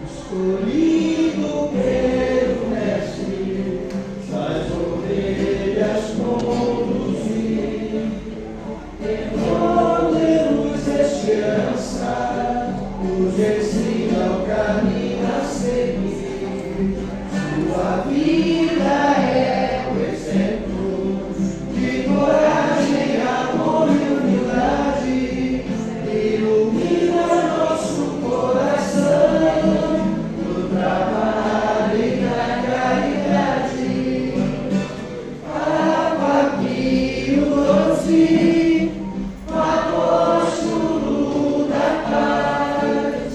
Escolhido pelo Mestre, das ovelhas conduzir, envolve-nos esperança, nos ensina o caminho a seguir. Sua vida é o exemplo de coragem, amor e humildade, ilumina nosso coração no trabalho e na caridade. Papa Pio XII, apóstolo da paz,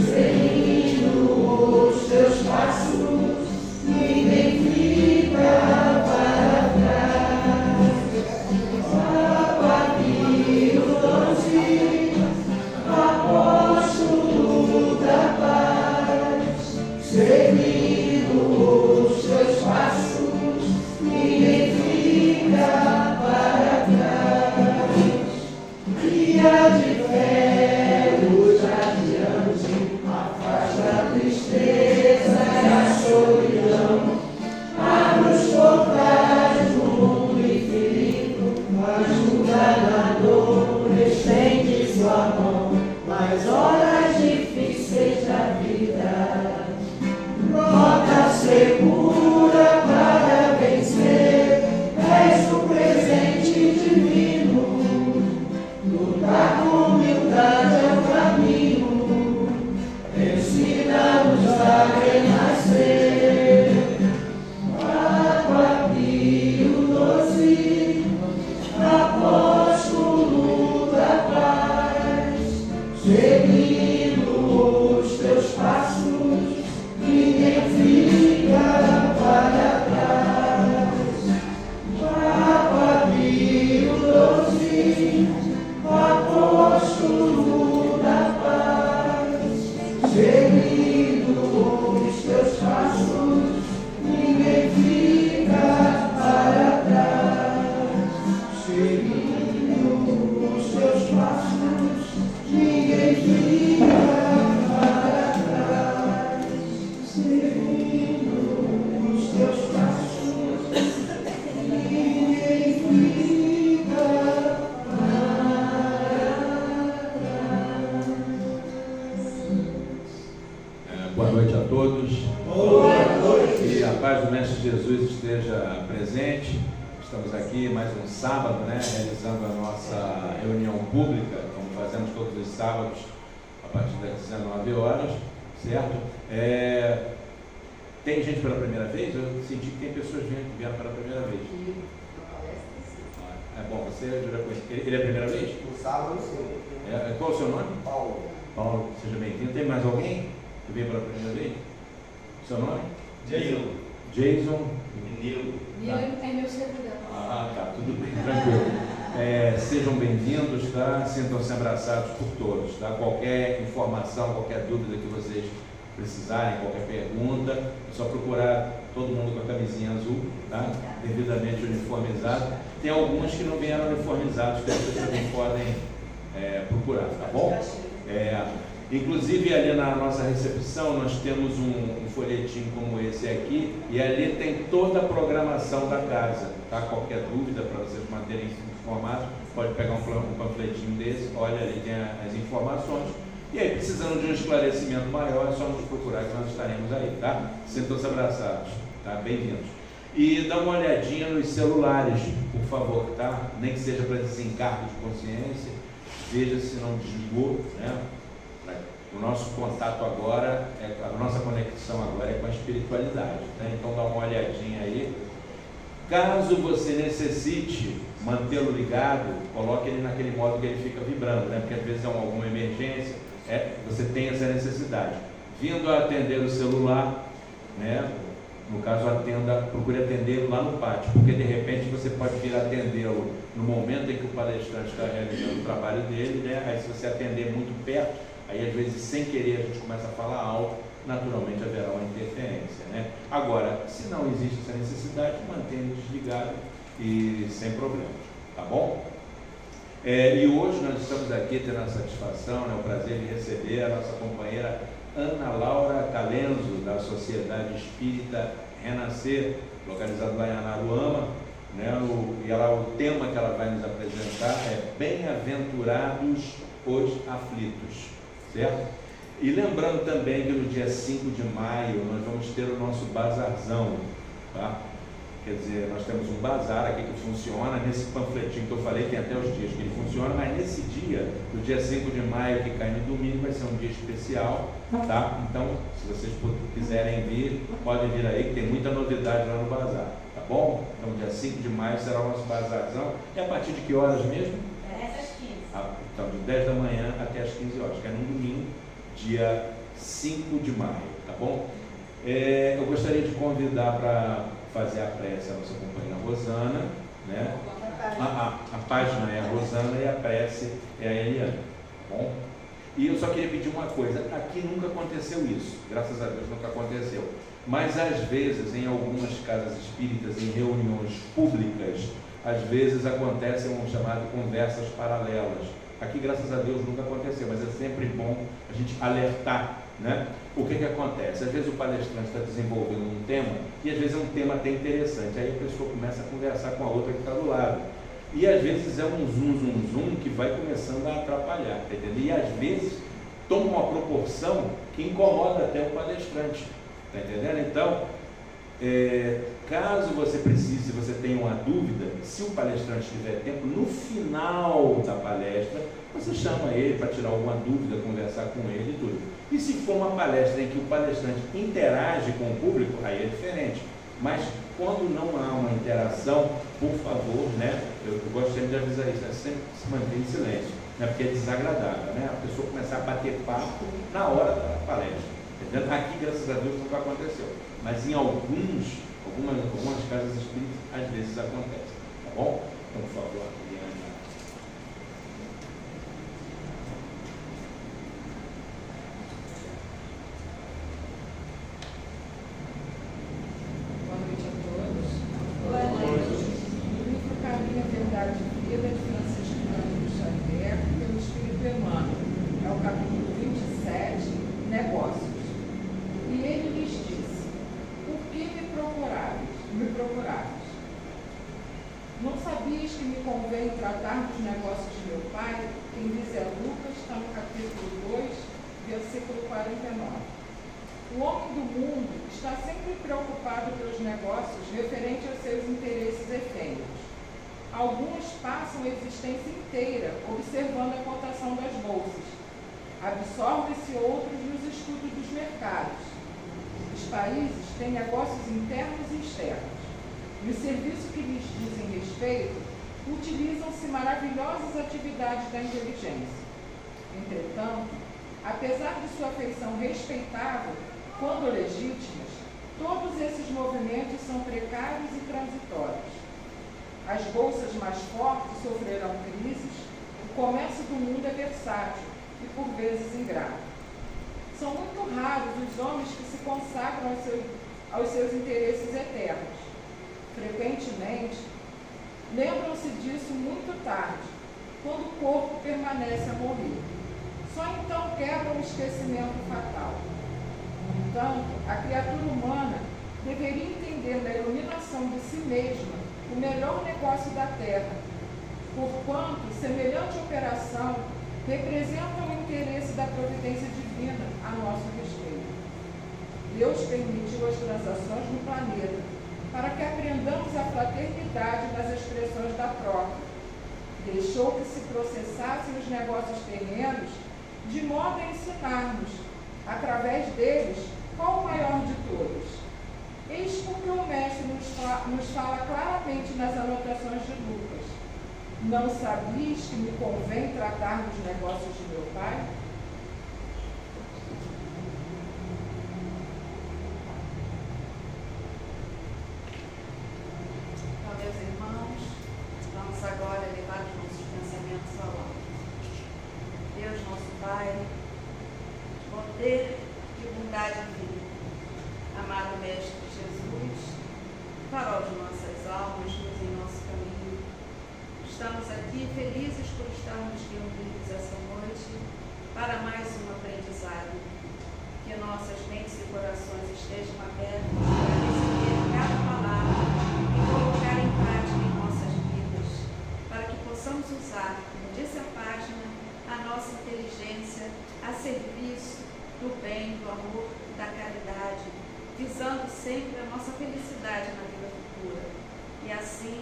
seguindo os seus passos, ninguém fica para trás. Papa Pio XII, apóstolo da paz, seguindo os seus passos, ninguém fica para trás. Guia de fé, luz radiante, afasta a tristeza e a solidão, abre os portais do mundo infinito, ajuda na dor, estende sua mão nas horas difíceis da vida. Rota segura para vencer, és o presente divino. Lutar com humildade é o caminho, ensina-nos a renascer. Papa Pio XII, apóstolo da paz, seguindo os teus passos, ninguém fica para trás. Papa Pio XII, apóstolo da paz, seguindo os teus passos, ninguém fica para trás. Seguindo os teus passos, ninguém fica para trás. Seguindo os teus passos, ninguém fica Boa noite a todos. Boa noite. Que a paz do Mestre Jesus esteja presente. Estamos aqui mais um sábado, né, realizando a nossa reunião pública, como fazemos todos os sábados, a partir das 19 horas, certo? Tem gente pela primeira vez? Eu senti que tem pessoas que vieram pela primeira vez. É bom, você já conhece. Ele é a primeira vez? No sábado, sim. Qual é o seu nome? Paulo. Paulo, seja bem-vindo. Tem mais alguém que veio pela primeira vez? Seu nome? Jason. Jason. Nilo. É meu servidão. Ah, tá, tudo bem, tranquilo. Sejam bem-vindos, tá? Sintam-se abraçados por todos, tá? Qualquer informação, qualquer dúvida que vocês precisarem, qualquer pergunta, é só procurar todo mundo com a camisinha azul, tá? Devidamente uniformizado. Tem alguns que não vieram uniformizados, que vocês também podem procurar, tá bom? Inclusive ali na nossa recepção nós temos um folhetim como esse aqui, e ali tem toda a programação da casa, tá? Qualquer dúvida para vocês manterem informados, pode pegar um panfletinho desse, olha ali, tem as informações. E aí, precisando de um esclarecimento maior, é só nos procurar que nós estaremos aí, tá? Sintam-se abraçados, tá? Bem-vindos. E dá uma olhadinha nos celulares, por favor, tá? Nem que seja para desencargo de consciência, veja se não desligou, né? O nosso contato agora, a nossa conexão agora é com a espiritualidade, né? Então dá uma olhadinha aí. Caso você necessite mantê-lo ligado, coloque ele naquele modo que ele fica vibrando, né? Porque às vezes é alguma emergência, você tem essa necessidade. Vindo a atender o celular, né? No caso, procure atendê-lo lá no pátio, porque de repente você pode vir atendê-lo no momento em que o palestrante está realizando o trabalho dele, né? Aí se você atender muito perto, aí às vezes sem querer a gente começa a falar alto, naturalmente haverá uma interferência, né? Agora, se não existe essa necessidade, mantenha desligado e sem problemas, tá bom? E hoje nós estamos aqui tendo a satisfação, o prazer de receber a nossa companheira Ana Laura Calenzo, da Sociedade Espírita Renascer, localizada lá em Anaruama, e o tema que ela vai nos apresentar é Bem-aventurados os aflitos, certo? E lembrando também que no dia 5 de maio nós vamos ter o nosso bazarzão, tá? Quer dizer, nós temos um bazar aqui que funciona, nesse panfletinho que eu falei, tem até os dias que ele funciona, mas nesse dia, no dia 5 de maio, que cai no domingo, vai ser um dia especial, tá? Então, se vocês quiserem vir, podem vir aí, que tem muita novidade lá no bazar, tá bom? Então, dia 5 de maio será o nosso bazarzão. E a partir de que horas mesmo? 10 às 15. Então, de 10 da manhã até as 15 horas, que é no domingo, dia 5 de maio, tá bom? Eu gostaria de convidar para fazer a prece a nossa companheira Rosana, né? A página é a Rosana e a prece é a Eliane, tá bom? E eu só queria pedir uma coisa, aqui nunca aconteceu isso, graças a Deus nunca aconteceu, mas às vezes em algumas casas espíritas, em reuniões públicas, às vezes acontecem um chamado conversas paralelas. Aqui, graças a Deus, nunca aconteceu, mas é sempre bom a gente alertar, né? O que acontece? Às vezes o palestrante está desenvolvendo um tema, e às vezes é um tema até interessante, aí a pessoa começa a conversar com a outra que está do lado, e às vezes é um zoom que vai começando a atrapalhar, tá entendendo? E às vezes toma uma proporção que incomoda até o palestrante, tá entendendo? Então, caso você precise, se você tenha uma dúvida, se o palestrante tiver tempo, no final da palestra, você chama ele para tirar alguma dúvida, conversar com ele e tudo. E se for uma palestra em que o palestrante interage com o público, aí é diferente. Mas quando não há uma interação, por favor, né, eu gosto sempre de avisar isso, sempre se manter em silêncio, né, porque é desagradável, né, a pessoa começar a bater papo na hora da palestra. Entendeu? Aqui, graças a Deus, nunca aconteceu. Mas em algumas casas espíritas, às vezes acontece. Tá bom? Então, por favor, Eliane. Boa noite a todos. Boa noite. Livro Caminho, Verdade e Vida, de Francisco Cândido Xavier, pelo Espírito Emmanuel. É o capítulo 27, Negócios. E ele lhes disse: por que me procurares? Não sabias que me convém tratar dos negócios de meu pai? Quem diz é Lucas, está no capítulo 2, versículo 49. O homem do mundo está sempre preocupado pelos negócios referente aos seus interesses efêmeros. Alguns passam a existência inteira observando a cotação das bolsas. Absorvem-se outros nos estudos dos mercados. Os países têm negócios internos e externos. No serviço que lhes dizem respeito, utilizam-se maravilhosas atividades da inteligência. Entretanto, apesar de sua feição respeitável, quando legítimas, todos esses movimentos são precários e transitórios. As bolsas mais fortes sofrerão crises, o comércio do mundo é versátil e por vezes ingrato. São muito raros os homens que se consagram aos seus interesses eternos. Frequentemente, lembram-se disso muito tarde, quando o corpo permanece a morrer. Só então quebram o esquecimento fatal. No entanto, a criatura humana deveria entender da iluminação de si mesma o melhor negócio da terra, porquanto semelhante operação representa o interesse da providência divina a nosso respeito. Deus permitiu as transações no planeta para que aprendamos a fraternidade nas expressões da troca. Deixou que se processassem os negócios terrenos de modo a ensinar-nos, através deles, qual o maior de todos. Eis porque o Mestre nos fala claramente nas anotações de Lucas: não sabias que me convém tratar dos negócios de meu pai? Então, meus irmãos, vamos agora levar os nossos pensamentos ao alto. Deus, nosso Pai, poder e bondade infinita, amado Mestre Jesus, farol de nossas almas, luz em nosso caminho, Estamos aqui felizes por estarmos reunidos essa noite para mais um aprendizado. Que nossas mentes e corações estejam abertos para receber cada palavra e colocar em prática em nossas vidas, para que possamos usar, como disse a página, a nossa inteligência a serviço do bem, do amor, da caridade, visando sempre a nossa felicidade na vida futura. E assim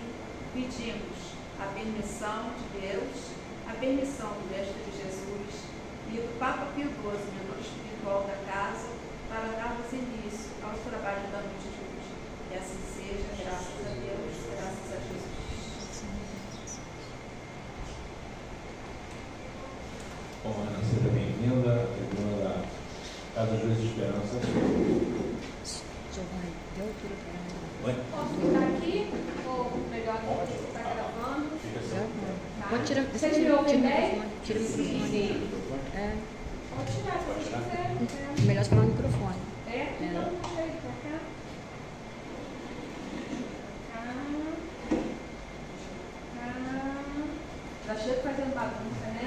pedimos a permissão de Deus, a permissão do Mestre de Jesus e do Papa Pio XII, mentor espiritual da casa, para darmos início aos trabalhos da noite de hoje. E assim seja, graças a Deus, graças a Jesus. Bom, Ana, seja bem-vinda à tribuna da Casa Juiz de Esperança. Oi? Posso ficar aqui? Ou melhor, está gravando? Fica assim. Pode tirar. Vocês me ouvem bem? Tira o microfone. É. Pode tirar, se vocês quiserem. Melhor falar no microfone. É? Então, deixa ele pra cá. Já chego fazendo bagunça, né?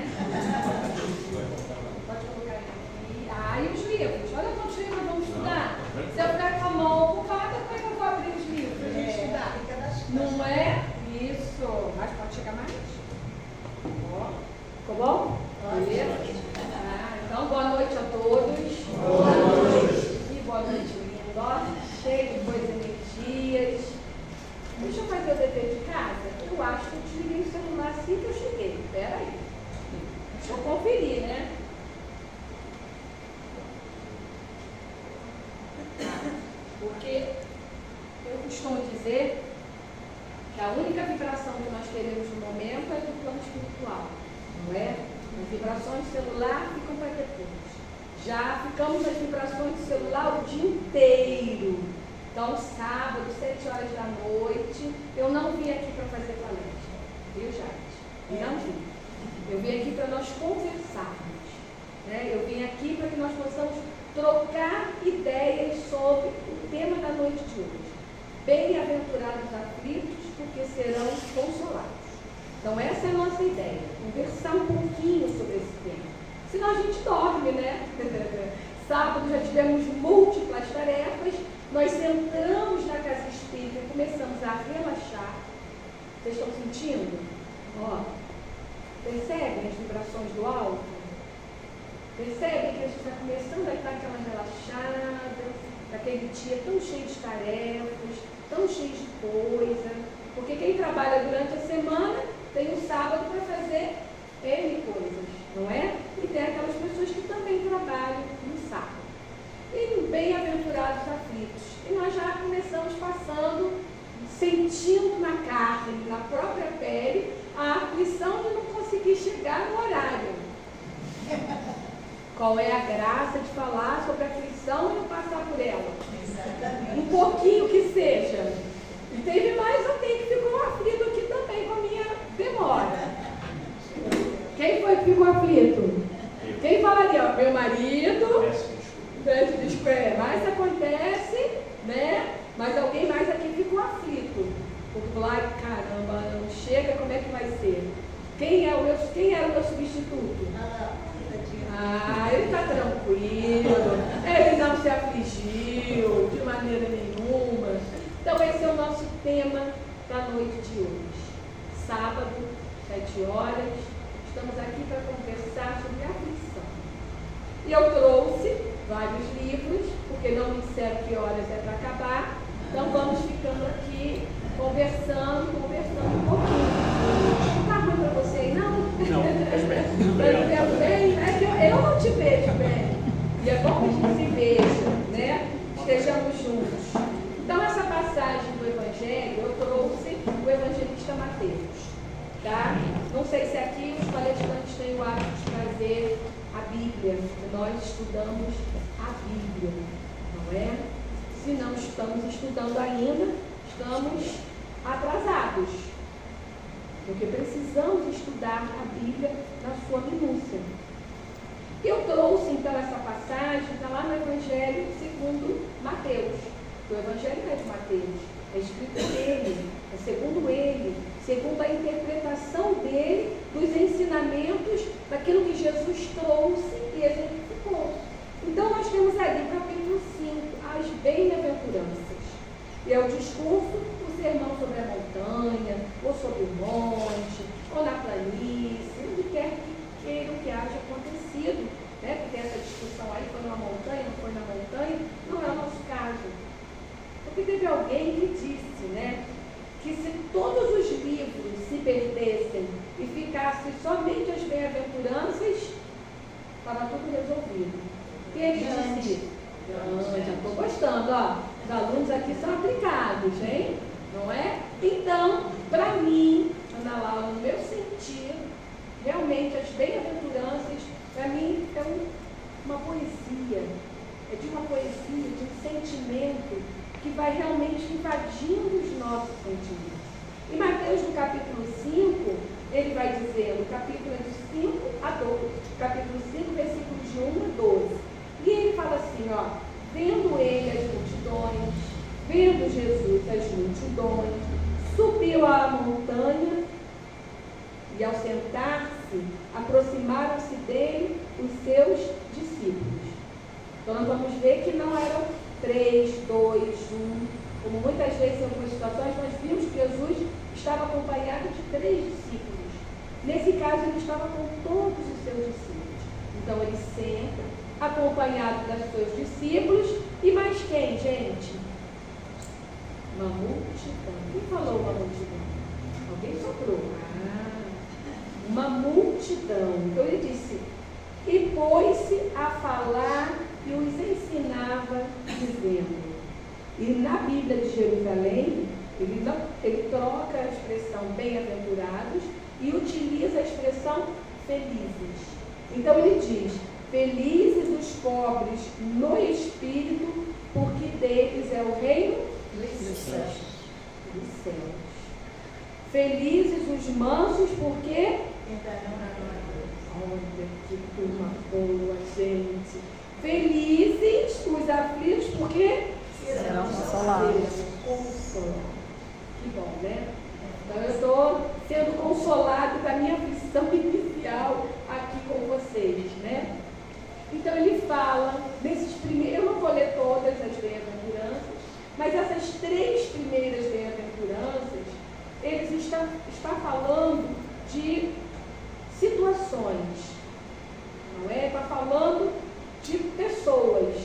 Pode colocar ele aqui. Ah, e os livros? Olha quantos livros vamos estudar. Se eu ficar com a mão ocupada, como é que eu vou abrir os livros para a gente estudar? Não é? Isso. Mas pode chegar mais? Ó. Ficou bom? Beleza? Então, boa noite a todos. Boa noite. E boa noite, lindo. Ó, cheio de boas energias. Deixa eu fazer o dever de casa. Eu acho que eu desliguei o celular assim que eu cheguei. Espera aí. Deixa eu conferir, né? Porque eu costumo dizer que a única vibração que nós teremos no momento é do plano espiritual, não é? As vibrações do celular ficam para depois. Já ficamos nas vibrações do celular o dia inteiro. Então, sábado, 7 horas da noite, eu não vim aqui para fazer palestra, viu, Jade? Não vim. Eu vim aqui para nós conversarmos, né? Eu vim aqui para que nós possamos trocar ideias sobre o tema da noite de hoje. Bem-aventurados aflitos, porque serão consolados. Então, essa é a nossa ideia, conversar um pouquinho sobre esse tema. Senão a gente dorme, né? Sábado já tivemos múltiplas tarefas, nós entramos na casa espírita, começamos a relaxar. Vocês estão sentindo? Ó, percebem as vibrações do alto? Percebem que a gente está começando a estar aquela relaxada, daquele dia tão cheio de tarefas, tão cheio de coisa. Porque quem trabalha durante a semana tem um sábado para fazer N coisas, não é? E tem aquelas pessoas que também trabalham no sábado. E bem-aventurados aflitos. E nós já começamos passando, sentindo na carne, na própria pele, a aflição de não conseguir chegar no horário. Qual é a graça de falar sobre a aflição e não passar por ela? Um pouquinho que seja. E teve mais alguém que ficou aflito aqui também com a minha demora. Quem foi que ficou aflito? Quem falaria? Ó, meu marido. Peço desculpa. Mas acontece, né? Mas alguém mais aqui ficou aflito. Porque lá, caramba, não chega, como é que vai ser? Quem era o meu substituto? Ah, ele está tranquilo, ele não se afligiu de maneira nenhuma. Então esse é o nosso tema da noite de hoje. Sábado, 7 horas, estamos aqui para conversar sobre a aflição. E eu trouxe vários livros, porque não me disseram que horas é para acabar, então vamos ficando aqui conversando um pouquinho. Não está ruim para você aí, não? Não, faz bem. Está bem? É que eu não te vejo bem. E é bom que a gente se veja, né? Estejamos juntos. Então, essa passagem do Evangelho, eu trouxe o evangelista Mateus. Tá? Não sei se aqui os palestrantes têm o hábito de trazer a Bíblia. Nós estudamos a Bíblia, não é? Se não estamos estudando ainda, estamos atrasados. Porque precisamos estudar a Bíblia na sua minúcia. Eu trouxe então essa passagem, está lá no Evangelho segundo Mateus. O Evangelho não é de Mateus, é escrito por ele, é segundo ele. segundo a interpretação dele dos ensinamentos daquilo que Jesus trouxe e exemplificou. Então nós temos ali o capítulo 5, as bem-aventuranças. E é o discurso, o sermão sobre a montanha, ou sobre o monte, ou na planície, onde quer que queiram que haja acontecido, né? Porque essa discussão aí foi numa montanha, não foi na montanha, não é o nosso caso. Porque teve alguém que disse, né, que se todos os livros se perdessem e ficasse somente as bem-aventuranças, estava tudo resolvido. Quem é que disse isso? Já estou gostando, ó. Os alunos aqui são aplicados, hein? Não é? Então, para mim, Ana Laura, no meu sentido, realmente as bem-aventuranças, para mim, é uma poesia. É de uma poesia, de um sentimento que vai realmente invadindo os nossos sentimentos. Em Mateus, no capítulo 5, ele vai dizendo, o capítulo é de 5 a 12, capítulo 5, versículos de 1 a 12. E ele fala assim, ó, vendo ele as multidões, vendo Jesus as multidões, subiu à montanha e ao sentar-se, aproximaram-se dele os seus discípulos. Então nós vamos ver que não eram 3, 2, 1, como muitas vezes em algumas situações nós vimos que Jesus estava acompanhado de 3 discípulos. Nesse caso ele estava com todos os seus discípulos. Então ele senta, acompanhado dos seus discípulos, e mais quem, gente? Uma multidão. Quem falou uma multidão? Alguém soprou. Uma multidão. Então ele disse, e pôs-se a falar e os ensinava, dizendo. E na Bíblia de Jerusalém, ele troca a expressão bem-aventurados e utiliza a expressão felizes. Então ele diz, felizes os pobres no espírito, porque deles é o reino dos céus. Felizes os mansos, porque olha que turma boa, gente. Felizes os aflitos, porque serão consolados. Que bom, né? Então eu estou sendo consolado da minha aflição inicial aqui com vocês, né? Então ele fala, nesses primeiros, eu não vou ler todas as bem-aventuranças, mas essas 3 primeiras bem-aventuranças, eles está falando de situações, não é? Está falando de pessoas,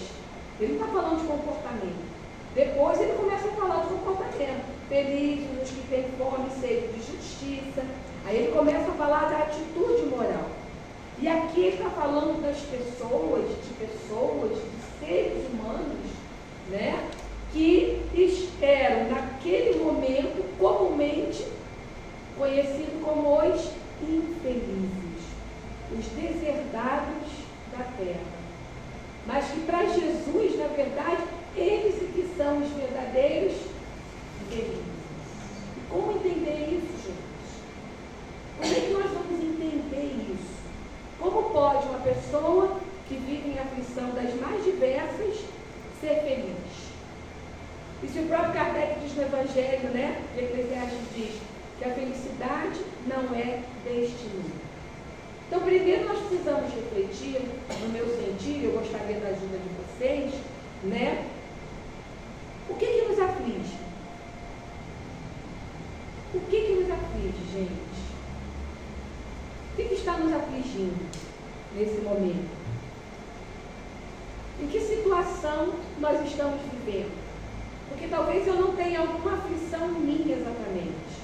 ele não está falando de comportamento. Depois ele começa a falar de comportamento. Felizes os que têm fome e sede de justiça. Aí ele começa a falar da atitude moral. E aqui ele está falando das pessoas, de seres humanos, né? Que eram, naquele momento, comumente conhecidos como os infelizes, os deserdados da terra. Mas que para Jesus, na verdade, eles é que são os verdadeiros felizes. E como entender isso, gente? Como é que nós vamos entender isso? Como pode uma pessoa que vive em aflição das mais diversas ser feliz? E se o próprio Kardec diz no Evangelho, né? O Eclesiastes diz que a felicidade não é deste mundo. Então, primeiro nós precisamos refletir, no meu sentido, eu gostaria da ajuda de vocês, né? O que nos aflige? O que nos aflige, gente? O que está nos afligindo nesse momento? Em que situação nós estamos vivendo? Porque talvez eu não tenha alguma aflição minha exatamente,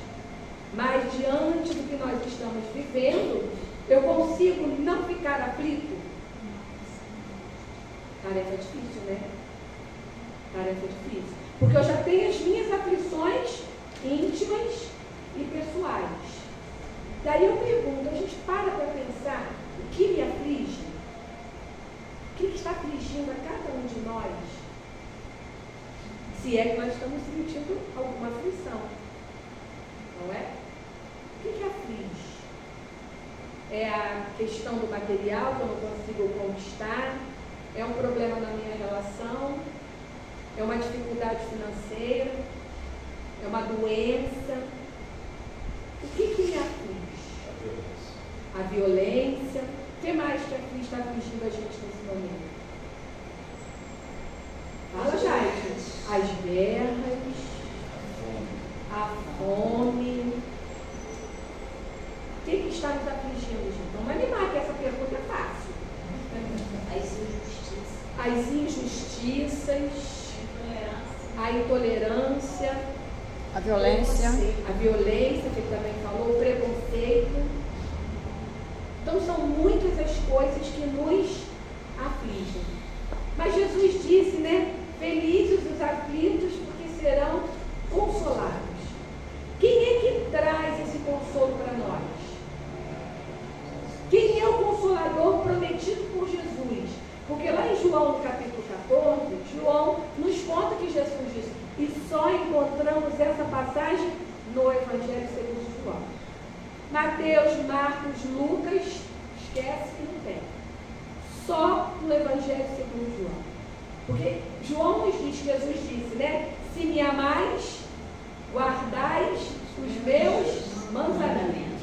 mas diante do que nós estamos vivendo, eu consigo não ficar aflito? Tarefa difícil, né? Tarefa difícil. Porque eu já tenho as minhas aflições íntimas e pessoais. Daí eu pergunto, a gente para pensar o que me aflige? O que está afligindo a cada um de nós? Se é que nós estamos sentindo alguma aflição. Não é? O que aflige? É a questão do material que eu não consigo conquistar? É um problema na minha relação? É uma dificuldade financeira? É uma doença? O que aflige? A violência. O que mais que está afligindo a gente nesse momento? Fala, Jair. As guerras, a fome. O que está nos afligindo, gente? Vamos animar, que essa pergunta é fácil. As injustiças, a intolerância, A violência. que ele também falou, o preconceito. Então são muitas as coisas que nos afligem. Mas Jesus disse, né? Felizes os aflitos, porque serão consolados. Quem é que traz esse consolo para nós? Quem é o Consolador prometido por Jesus? Porque lá em João, no capítulo 14, João nos conta que Jesus disse, e só encontramos essa passagem no Evangelho segundo João. Mateus, Marcos, Lucas, esquece que não tem. Só no Evangelho segundo João. Porque João nos diz, Jesus disse, né? Se me amais, guardais os meus mandamentos.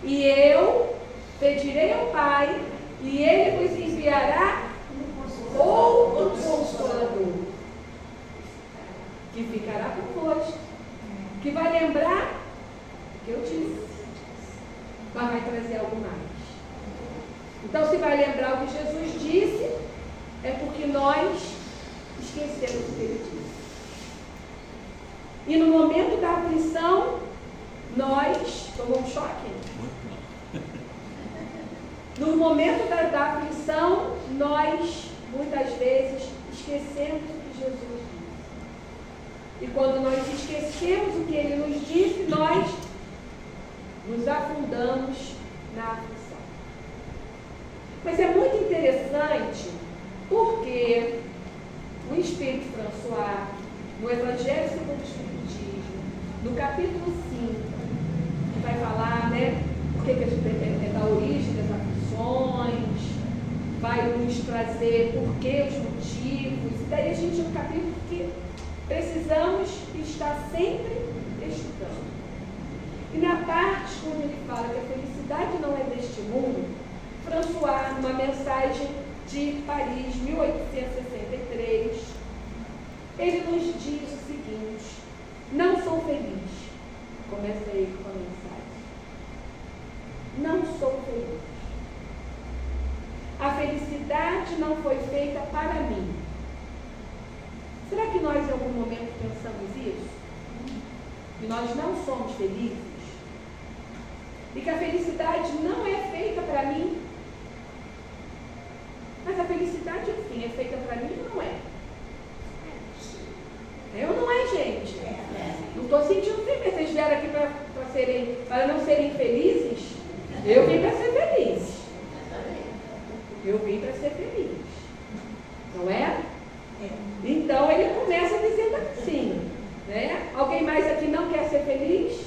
E eu pedirei ao Pai, e Ele vos enviará outro Consolador, que ficará convosco, que vai lembrar o que eu disse, mas vai trazer algo mais. Então, se vai lembrar o que Jesus disse, é porque nós esquecemos o que Ele disse. E no momento da aflição, nós tomamos choque. No momento da aflição, nós, muitas vezes, esquecemos o que Jesus disse. E quando nós esquecemos o que Ele nos disse, nós nos afundamos na aflição. Mas é muito interessante, porque o Espírito François, no Evangelho segundo o Espiritismo, no capítulo 5, que vai falar, né, o que é da origem das aflições, vai nos trazer por que os motivos, e daí a gente é um capítulo que precisamos estar sempre estudando. E na parte quando ele fala que a felicidade não é deste mundo, François, numa mensagem de Paris, 1863, ele nos diz o seguinte: não sou feliz. Começa ele com a mensagem. Não sou feliz. A felicidade não foi feita para mim. Será que nós em algum momento pensamos isso? Que nós não somos felizes? E que a felicidade não é feita para mim? Mas a felicidade, enfim, é feita para mim ou não é? É ou não é, gente? Não estou sentindo feliz. Vocês vieram aqui para não serem felizes? Eu vim para ser feliz. Eu vim para ser feliz. Não é? Então ele começa dizendo assim, né? Alguém mais aqui não quer ser feliz?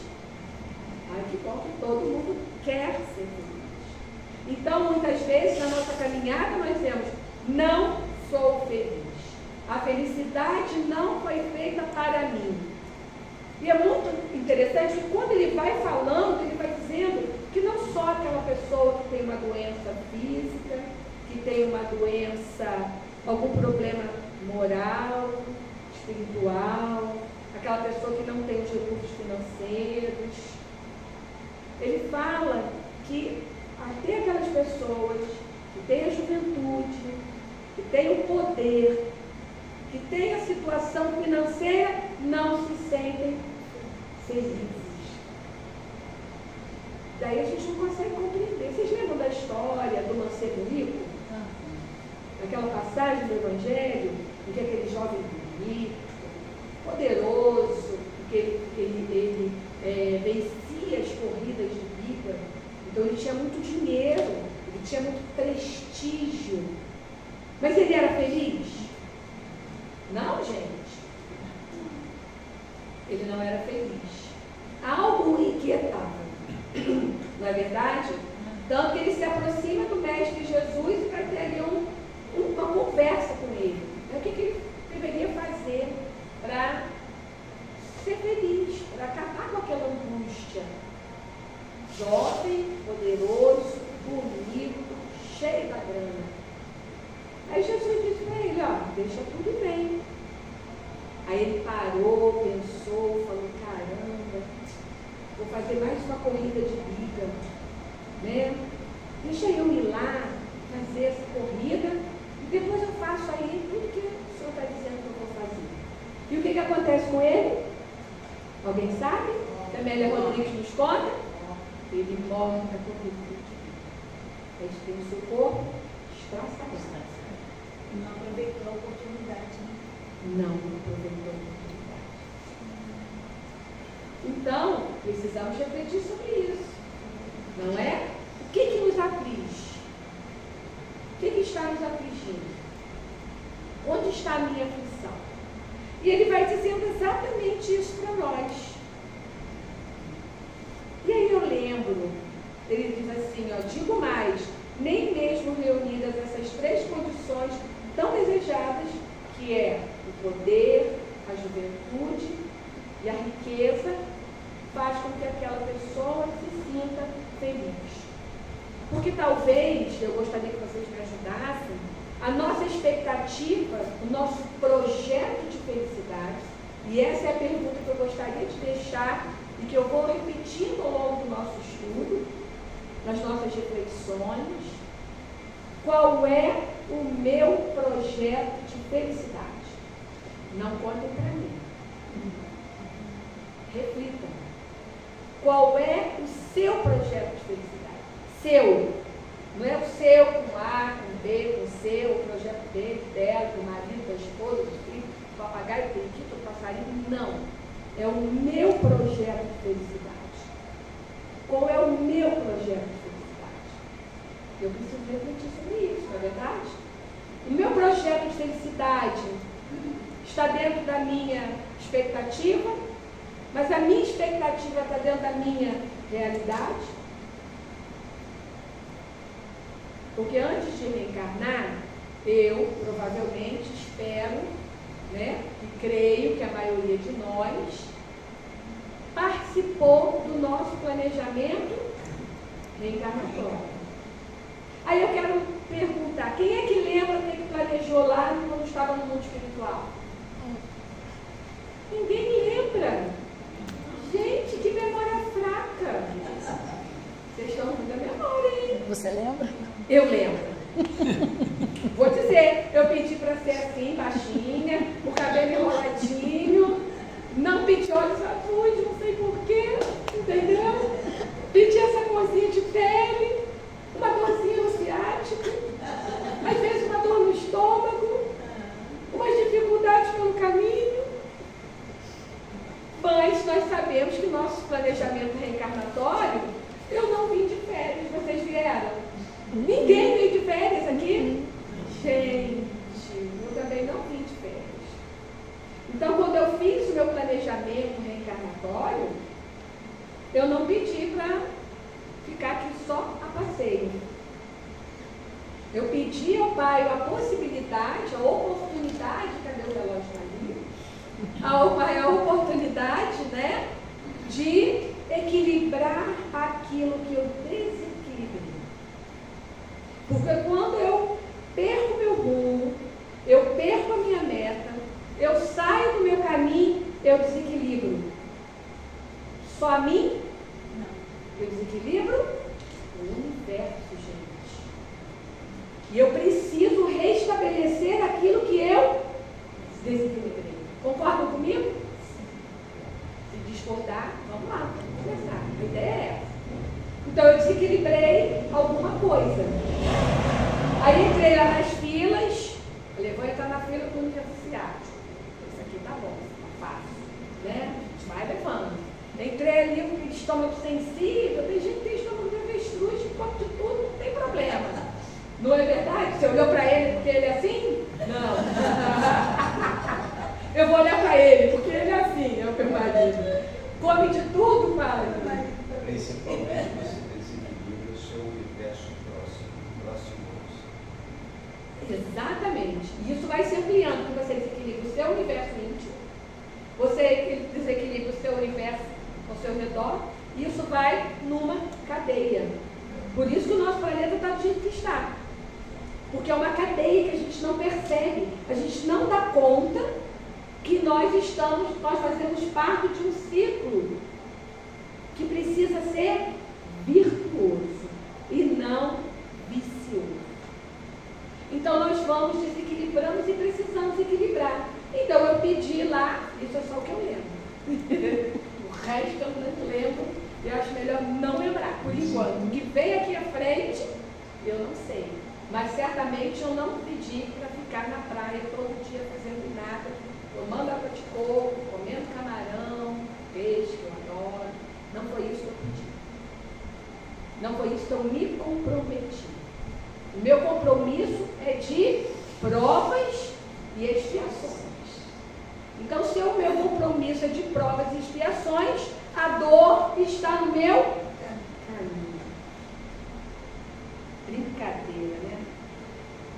Ai, que bom que todo mundo quer ser feliz. Então, muitas vezes, na nossa caminhada, nós dizemos, não sou feliz. A felicidade não foi feita para mim. E é muito interessante que quando ele vai falando, ele vai dizendo que não só aquela pessoa que tem uma doença física, que tem uma doença, algum problema moral, espiritual, aquela pessoa que não tem os recursos financeiros. Ele fala que até aquelas pessoas que têm a juventude, que têm o poder, que têm a situação financeira, não se sentem felizes. Daí a gente não consegue compreender. Vocês lembram da história do mancebo rico? Aquela passagem do Evangelho, em que aquele jovem rico, poderoso, que ele vencia as corridas de vida. Então ele tinha muito dinheiro, ele tinha muito prestígio. Mas ele era feliz? Não, gente. Ele não era feliz. Algo o inquietava. Não é verdade? Tanto que ele se aproxima do Mestre Jesus para ter ali uma conversa com ele. O que ele deveria fazer para ser feliz, para acabar com aquela angústia cheio da grana. Aí Jesus disse para ele, ó, deixa tudo e vem. Aí ele parou, pensou, falou, caramba, vou fazer mais uma corrida de biga, né? Deixa eu ir lá, fazer essa corrida, e depois eu faço aí tudo que o Senhor está dizendo que eu vou fazer. E o que acontece com ele? Alguém sabe? A Amélia Rodrigues nos conta? Ele morre na corrida de biga. Ele tem o seu corpo estraçado. Não aproveitou a oportunidade, né? Não aproveitou a oportunidade. Então, precisamos refletir sobre isso. Não é? O que nos aflige? O que está nos afligindo? Onde está a minha aflição? E ele vai dizendo exatamente isso para nós. E aí eu lembro, ele diz assim, ó, digo mais, nem mesmo reunidas essas três condições tão desejadas, que é o poder, a juventude e a riqueza, faz com que aquela pessoa se sinta feliz. Porque talvez, eu gostaria que vocês me ajudassem, a nossa expectativa, o nosso projeto de felicidade, e essa é a pergunta que eu gostaria de deixar e que eu vou repetindo ao longo do nosso estudo, nas nossas reflexões. Qual é o meu projeto de felicidade? Não contem para mim. Reflitam. Qual é o seu projeto de felicidade? Seu. Não é o seu com A, com B, com C, o projeto dele, dela, do marido, da esposa, do filho, do papagaio, do periquito, do passarinho. Não. É o meu projeto de felicidade. Qual é o meu projeto de felicidade? Eu preciso refletir sobre isso, não é verdade? O meu projeto de felicidade está dentro da minha expectativa, mas a minha expectativa está dentro da minha realidade. Porque antes de reencarnar, eu provavelmente espero, né, e creio que a maioria de nós participou do nosso planejamento reencarnatório. Aí eu quero perguntar, quem é que lembra o que planejou lá quando estava no mundo espiritual? Ninguém lembra. Gente, que memória fraca. Vocês estão com muita memória, hein? Você lembra? Eu lembro. Vou dizer, eu pedi para ser assim, baixinha, o cabelo enroladinho, não pedi olhos azuis, não sei porquê, entendeu? Pedi essa corzinha de pele, uma dorzinha no ciático, às vezes uma dor no estômago, umas dificuldades pelo caminho. Mas nós sabemos que o nosso planejamento reencarnatório, eu não vim de férias, vocês vieram? Ninguém veio de férias aqui? Gente, eu também não vim de férias. Então, quando eu fiz o meu planejamento reencarnatório, eu não pedi para ficar aqui só a passeio. Eu pedi ao Pai a possibilidade, a oportunidade, cadê o relógio ali? Ao Pai a oportunidade, né, de equilibrar aquilo que eu desequilibrei. Porque quando eu perco meu rumo, eu perco a minha meta, eu saio do meu caminho, eu desequilibro. Só a mim? Não. Eu desequilibro o universo, gente. E eu preciso restabelecer aquilo que eu desequilibrei. Concordam comigo? Se discordar, vamos lá, vamos começar. A ideia é essa. Então eu desequilibrei alguma coisa. Aí entrei lá nas filas, falei, vou entrar na fila do universiário. Isso aqui tá bom, tá fácil, né? A gente vai levando. Entrei ali com estômago sensível, tem gente que tem estômago de avestruz, que come de tudo, não tem problema. Não é verdade? Você olhou para ele porque ele é assim? Não. Eu vou olhar para ele porque ele é assim, é o que eu imagino. Come de tudo, padre. Principalmente você desequilibra o seu universo próximo. Exatamente. E isso vai se ampliando, porque você desequilibra o seu universo íntimo, você desequilibra o seu universo ao seu redor, e isso vai numa cadeia. Por isso que o nosso planeta está do jeito que está. Porque é uma cadeia que a gente não percebe. A gente não dá conta que nós fazemos parte de um ciclo que precisa ser virtuoso e não vicioso. Então nós vamos desequilibramos e precisamos equilibrar. Então eu pedi lá, isso é só o que eu lembro. O resto eu não lembro, eu acho melhor não lembrar, por enquanto. O que vem aqui à frente, eu não sei. Mas certamente eu não pedi para ficar na praia todo dia fazendo nada, tomando água de coco, comendo camarão, peixe, que eu adoro. Não foi isso que eu pedi. Não foi isso que eu me comprometi. O meu compromisso é de provas e expiações. Então, se o meu compromisso é de provas e expiações, a dor está no meu caminho. Brincadeira, né?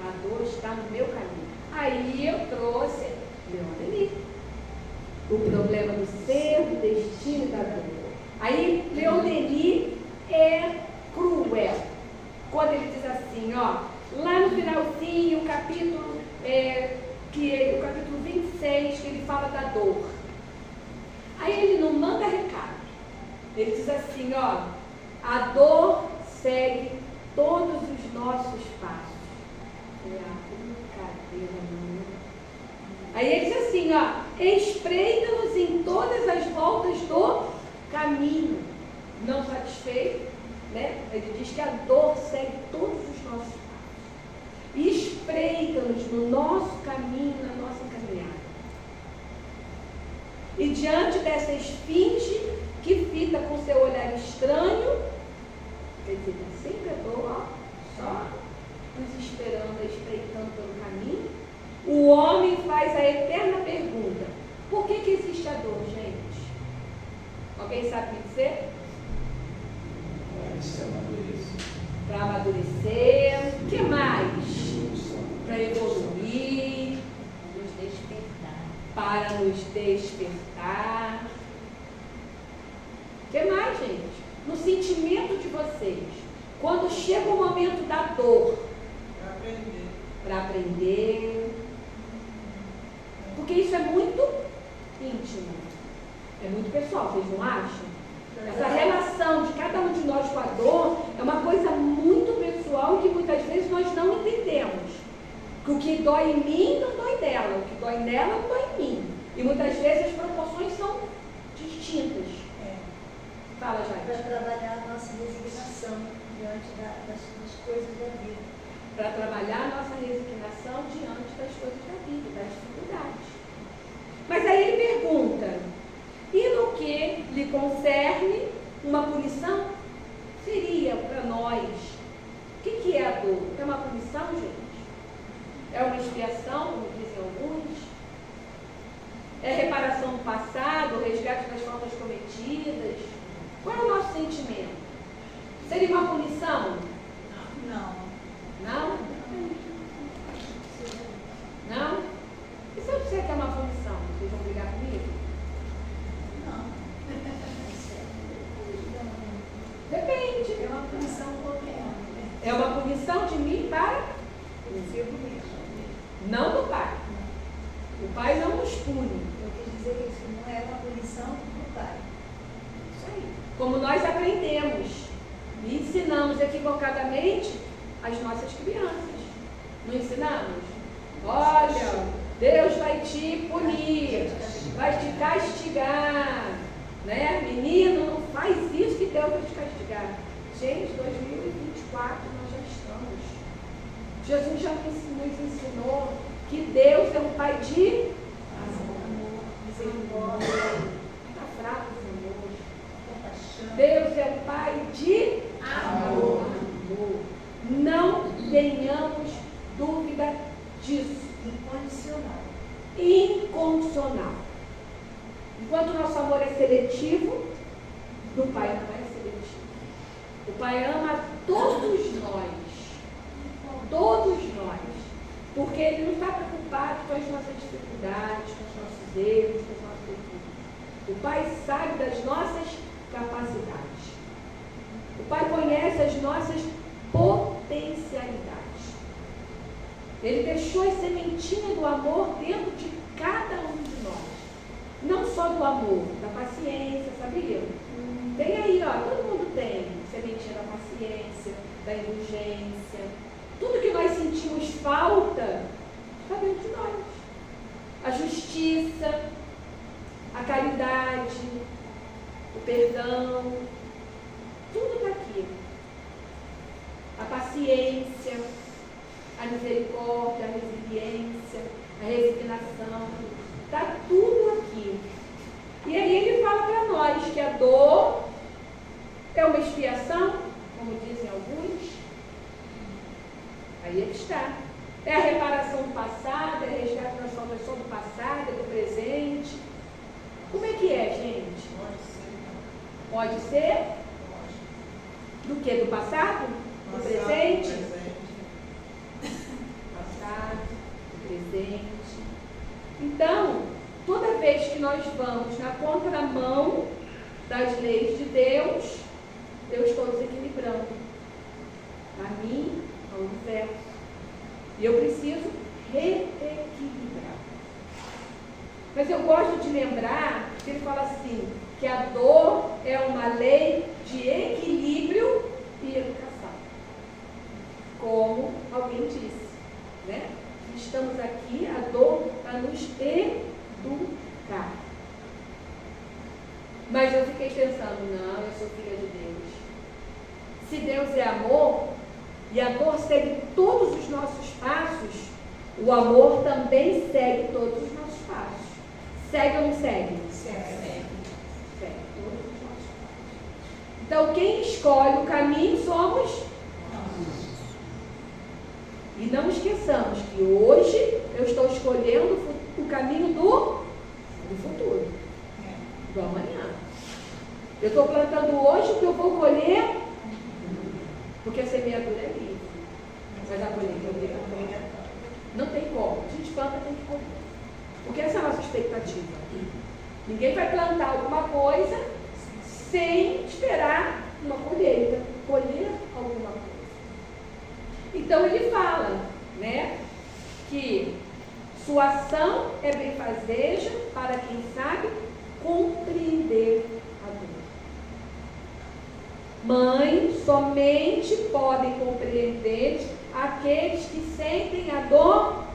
A dor está no meu caminho. Aí eu trouxe Leon Denis. O problema do ser, do destino e da dor. Aí Leon Denis é cruel. Quando ele diz assim, ó, lá no finalzinho, o capítulo 26, que ele fala da dor. Aí ele não manda recado. Ele diz assim, ó, a dor segue todos os nossos passos. É a brincadeira, não. Aí ele diz assim, ó, espreita-nos em todas as voltas do caminho. Não satisfeito, né? Ele diz que a dor segue todos os nossos passos. E espreita-nos no nosso caminho, na nossa caminhada. E diante dessa esfinge que fita com seu olhar estranho, quer dizer, sempre a dor, ó, só nos esperando, espreitando pelo caminho, o homem faz a eterna pergunta: por que existe a dor, gente? Alguém sabe me dizer? Para amadurecer. O que mais? Para evoluir. Nos despertar. Para nos despertar. O que mais, gente? No sentimento de vocês. Quando chega o momento da dor. Para aprender. Porque isso é muito íntimo. É muito pessoal, vocês não acham? Essa relação de cada um de nós com a dor é uma coisa muito pessoal que muitas vezes nós não entendemos. Que o que dói em mim não dói nela, o que dói nela não dói em mim. E muitas vezes as proporções são distintas. Fala, Jair. Para trabalhar a nossa resignação diante das coisas da vida. Para trabalhar a nossa resignação diante das coisas da vida, das dificuldades. Mas aí ele pergunta: e no que lhe concerne uma punição? Seria para nós. O que é a dor? É uma punição, gente? É uma expiação, como dizem alguns? É reparação do passado, resgate das faltas cometidas? Qual é o nosso sentimento? Seria uma punição? Não. Não? Não? E se eu disser que é uma punição? Vocês vão brigar comigo? Não. Depende. É uma punição qualquer. É uma punição de mim para não do pai. O pai não nos pune. Eu quis dizer que isso não é uma punição do pai. Isso aí. Como nós aprendemos e ensinamos equivocadamente as nossas crianças. Não ensinamos? Olha, Deus vai te punir, vai te castigar. Né? Menino, não faz isso que Deus vai te castigar. Gente, 2024 nós já estamos. Jesus já nos ensinou que Deus é um pai de amor, misericórdia. Está fraco, Senhor. Compaixão. Deus é um pai de amor. Não tenhamos dúvida disso. Incondicional. Incondicional. Enquanto o nosso amor é seletivo, do Pai não é seletivo. O Pai ama todos nós. Todos nós. Porque Ele não está preocupado com as nossas dificuldades, com os nossos erros, com os nossos defeitos. O Pai sabe das nossas capacidades. O Pai conhece as nossas potencialidades. Ele deixou a sementinha do amor dentro de cada um de nós. Não só do amor, da paciência, sabia? Tem aí, ó, todo mundo tem sementinha da paciência, da indulgência. Tudo que nós sentimos falta está dentro de nós. A justiça, a caridade, o perdão, tudo está aqui. A paciência, a misericórdia, a resiliência, a resignação, está tudo aqui. E aí ele fala para nós que a dor é uma expiação, como dizem alguns. Aí é que está. É a reparação do passado, é resgate das faltas só do passado, é do presente. Como é que é, gente? Pode ser? Do que? Do passado? Do presente? Passado, do presente. Então, toda vez que nós vamos na contramão das leis de Deus, eu estou desequilibrando a mim, ao universo. E eu preciso reequilibrar. Mas eu gosto de lembrar que ele fala assim, que a dor é uma lei de equilíbrio e educação. Como alguém disse, né? Estamos aqui, a dor, para nos educar. Mas eu fiquei pensando, não, eu sou filha de Deus. Se Deus é amor, e a dor segue todos os nossos passos, o amor também segue todos os nossos passos. Segue ou não segue? Segue todos os nossos passos. Então, quem escolhe o caminho somos nós. E não esqueçamos que hoje eu estou escolhendo o caminho do futuro, do amanhã. Eu estou plantando hoje o que eu vou colher, porque a semeadura é livre. Mas a colheita é obrigatória. Não tem como. A gente planta, tem que colher. Porque essa é a nossa expectativa. Ninguém vai plantar alguma coisa sem esperar uma colheita, colher alguma coisa. Então ele fala, né, que sua ação é benfazeja para quem sabe compreender a dor. Mães somente podem compreender aqueles que sentem a dor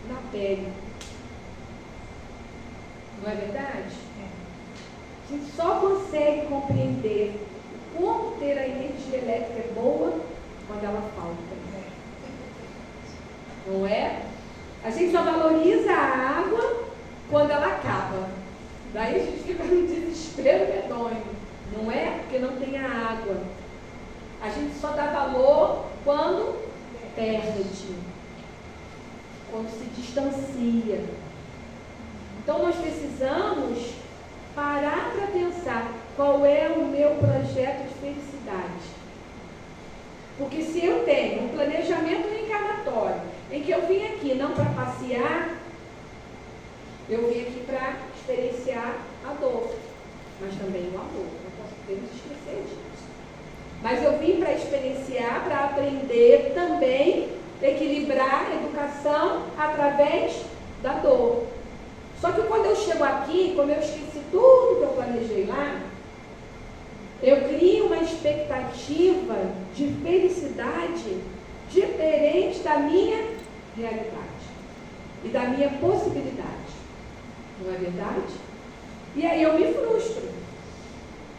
na pele. Não é verdade? A gente só consegue compreender como ter a energia elétrica boa quando ela falta. Não é? A gente só valoriza a água quando ela acaba. Daí a gente fica no desespero medonho. Não é? Porque não tem a água. A gente só dá valor quando perde, quando se distancia. Então nós precisamos parar para pensar qual é o meu projeto de felicidade. Porque se eu tenho um planejamento reencarnatório em que eu vim aqui não para passear, eu vim aqui para experienciar a dor, mas também o amor. Não podemos esquecer disso. Mas eu vim para experienciar, para aprender também, equilibrar a educação através da dor. Só que quando eu chego aqui, como eu esqueci tudo que eu planejei lá, eu crio uma expectativa de felicidade diferente da minha realidade e da minha possibilidade. Não é verdade? E aí eu me frustro.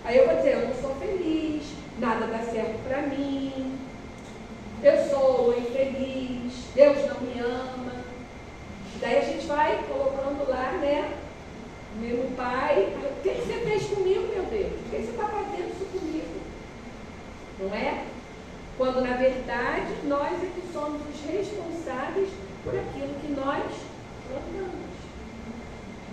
Aí eu vou dizer, eu não sou feliz, nada dá certo para mim, eu sou infeliz, Deus não me ama. Daí a gente vai colocando lá, né? Meu pai, o que você fez comigo, meu Deus? O que você está fazendo isso comigo? Não é? Quando, na verdade, nós é que somos os responsáveis por aquilo que nós plantamos.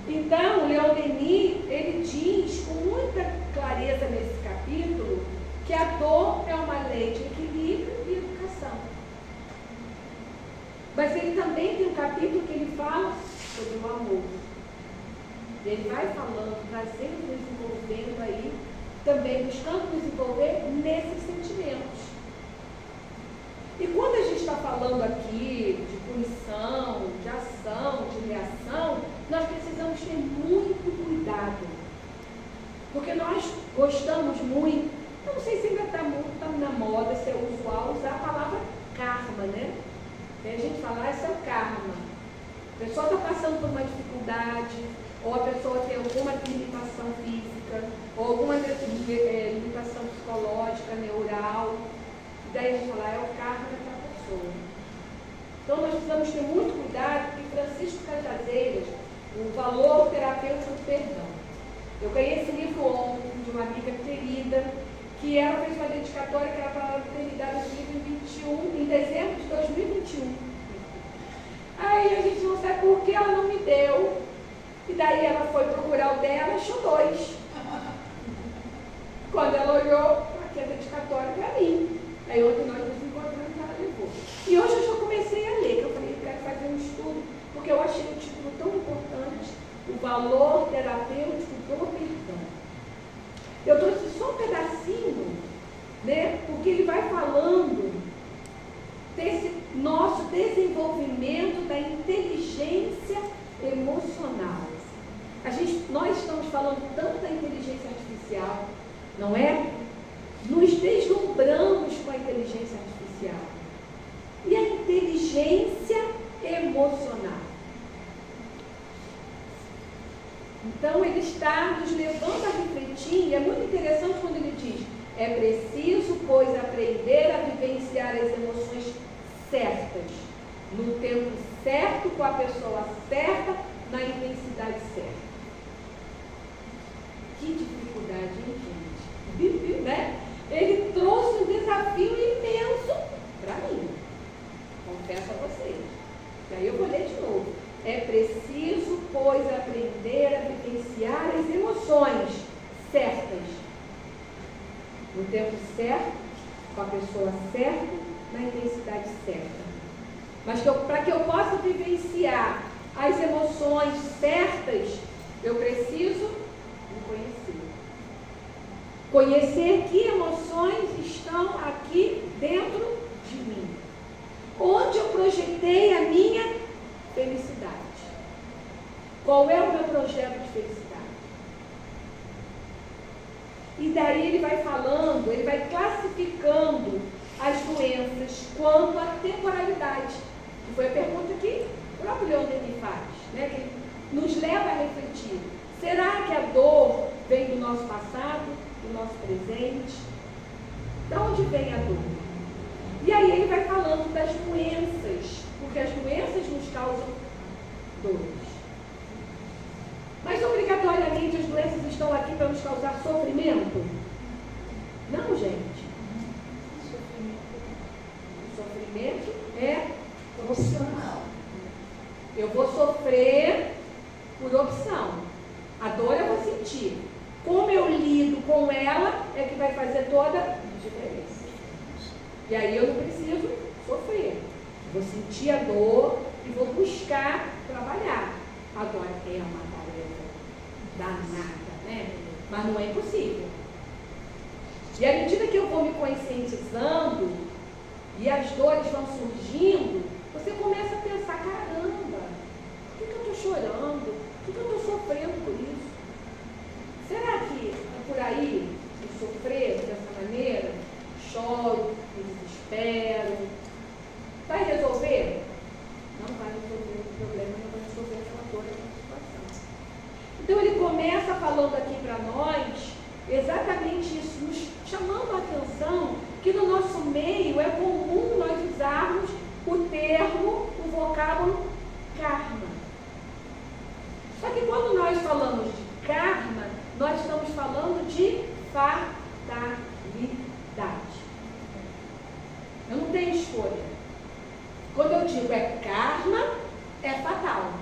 Então, Leon Denis, ele diz com muita clareza nesse capítulo que a dor é uma lei de equilíbrio e educação. Mas ele também tem um capítulo que ele fala sobre o amor. Ele vai falando, trazendo, nos envolvendo aí, também buscando nos envolver nesses sentimentos. E quando a gente está falando aqui de fruição, de ação, de reação, nós precisamos ter muito cuidado. Porque nós gostamos muito, eu não sei se ainda está muito na moda, se é usual usar a palavra karma, né? Tem a gente falar, isso é o karma. A pessoa está passando por uma dificuldade, ou a pessoa tem alguma limitação física, ou alguma limitação psicológica, neural. E daí a gente fala, é o karma daquela pessoa. Então nós precisamos ter muito cuidado, porque Francisco Cajazeiras, o valor terapêutico do perdão. Eu ganhei esse livro ontem de uma amiga querida, que ela fez uma dedicatória que era para ter me dado esse livro em dezembro de 2021. Aí a gente não sabe por que ela não me deu. E daí ela foi procurar o dela e achou 2. Quando ela olhou, aqui a dedicatória para mim. Aí ontem nós nos encontramos e ela levou. E hoje eu já comecei a ler, que eu falei, eu quero fazer um estudo, porque eu achei o título tão importante, o valor terapêutico do perdão. Eu trouxe só um pedacinho, né? Porque ele vai falando desse nosso desenvolvimento da inteligência emocional. Nós estamos falando tanto da inteligência artificial, não é? Nos deslumbramos com a inteligência artificial. E a inteligência emocional. Então, ele está nos levando a refletir, e é muito interessante quando ele diz: é preciso, pois, aprender a vivenciar as emoções certas, no tempo certo, com a pessoa certa, na intensidade certa. Que dificuldade, hein, gente? Né? Ele trouxe um desafio imenso para mim. Confesso a vocês. E aí eu vou ler de novo. É preciso, pois, aprender a vivenciar as emoções certas, no tempo certo, com a pessoa certa, na intensidade certa. Mas para que eu possa vivenciar as emoções certas, eu preciso me conhecer. Conhecer que emoções estão aqui dentro de mim. Onde eu projetei a minha felicidade. Qual é o meu projeto de felicidade? E daí ele vai falando, ele vai classificando as doenças quanto à temporalidade. Que foi a pergunta que o próprio Leon Denis faz, né? Que nos leva a refletir. Será que a dor vem do nosso passado, do nosso presente? De onde vem a dor? E aí ele vai falando das doenças, porque as doenças nos causam dores. Mas obrigatoriamente as doenças estão aqui para nos causar sofrimento? Não, gente. O sofrimento é opcional. Eu vou sofrer por opção. A dor eu vou sentir. Como eu lido com ela é que vai fazer toda a diferença. E aí eu não preciso sofrer. Vou sentir a dor e vou buscar trabalhar. Agora é uma tarefa danada, né? Mas não é impossível. E à medida que eu vou me conscientizando e as dores vão surgindo, você começa a pensar, caramba, por que eu estou chorando? Por que eu estou sofrendo por isso? Será que é por aí eu sofrer dessa maneira? Choro, me desespero. Vai resolver? Não vai resolver o problema, não vai resolver aquela dor, aquela situação. Então ele começa falando aqui para nós exatamente isso, nos chamando a atenção que no nosso meio é comum nós usarmos o termo, o vocábulo karma. Só que quando nós falamos de karma, nós estamos falando de fatalidade. Eu não tenho escolha. Quando eu digo é karma, é fatal.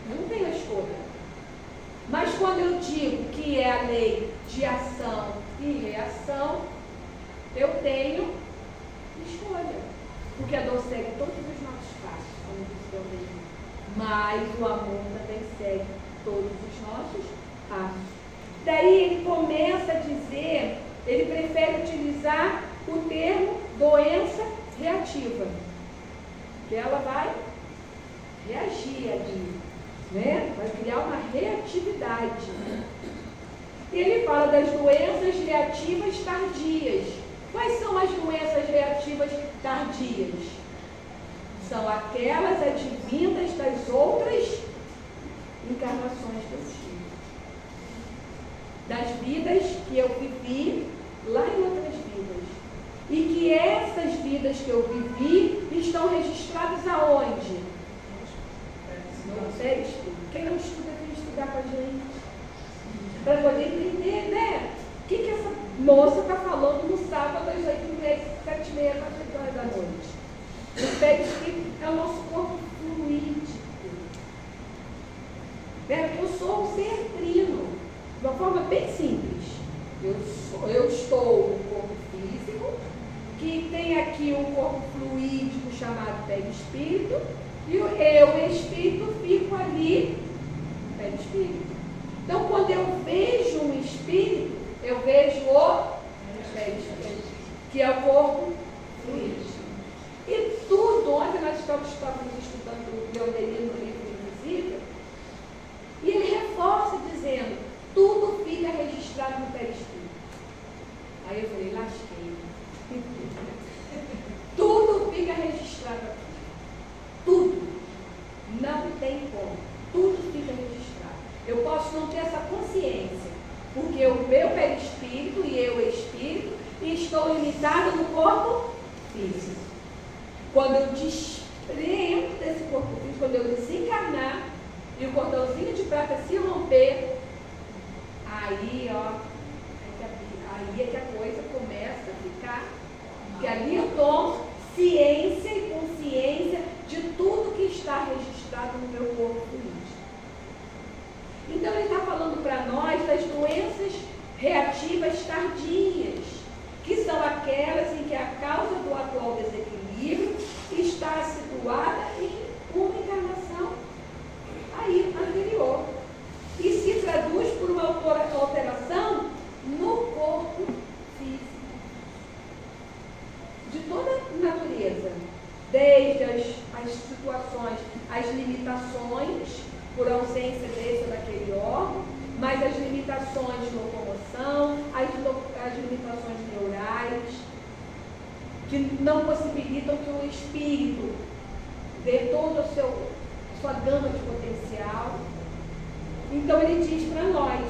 Eu não tenho escolha. Mas quando eu digo que é a lei de ação e reação, eu tenho escolha. Porque a dor segue todos os nossos passos, como disse o mesmo. Mas o amor também segue todos os nossos passos. Daí ele começa a dizer, ele prefere utilizar o termo doença reativa. Que ela vai reagir ali, né? Vai criar uma reatividade. E ele fala das doenças reativas tardias. Quais são as doenças reativas tardias? São aquelas advindas das outras encarnações que eu tive. Das vidas que eu vivi lá em outras vidas. E que essas vidas que eu vivi estão registradas aonde? No texto. Quem não estuda, tem que estudar com a gente. Para poder entender, né? O que essa moça está falando no sábado às 8h30, 7h30, 4h da noite. O perispírito é o nosso corpo fluídico. Eu sou um ser trino. De uma forma bem simples. Eu estou no corpo físico, que tem aqui um corpo fluídico chamado perispírito, e eu, espírito, fico ali no perispírito. Então, quando eu vejo um espírito, eu vejo o perispírito, que é o corpo fluídico. E tudo, ontem nós estávamos estudando o Leonelino no livro Invisível, e ele reforça dizendo, tudo fica registrado no perispírito. Aí eu falei, lasquei. Tudo fica registrado aqui. Tudo. Não tem como. Tudo fica registrado. Eu posso não ter essa consciência, porque o meu perispírito e eu espírito estou limitado no corpo físico. Quando eu desprendo desse corpo físico, quando eu desencarnar e o cordãozinho de prata se romper, aí, aí é que a coisa começa a ficar, que ali eu tomo ciência e consciência de tudo que está registrado no meu corpo fluídico. Então ele está falando para nós das doenças reativas tardias, que são aquelas em que a causa do atual desequilíbrio está situada em uma encarnação aí anterior. E se traduz por uma alteração no corpo físico. De toda natureza. Desde as situações, as limitações por ausência desse ou daquele órgão, mas as limitações de locomoção, as limitações neurais, que não possibilitam que o espírito dê toda a sua gama de potencial. Então ele diz para nós,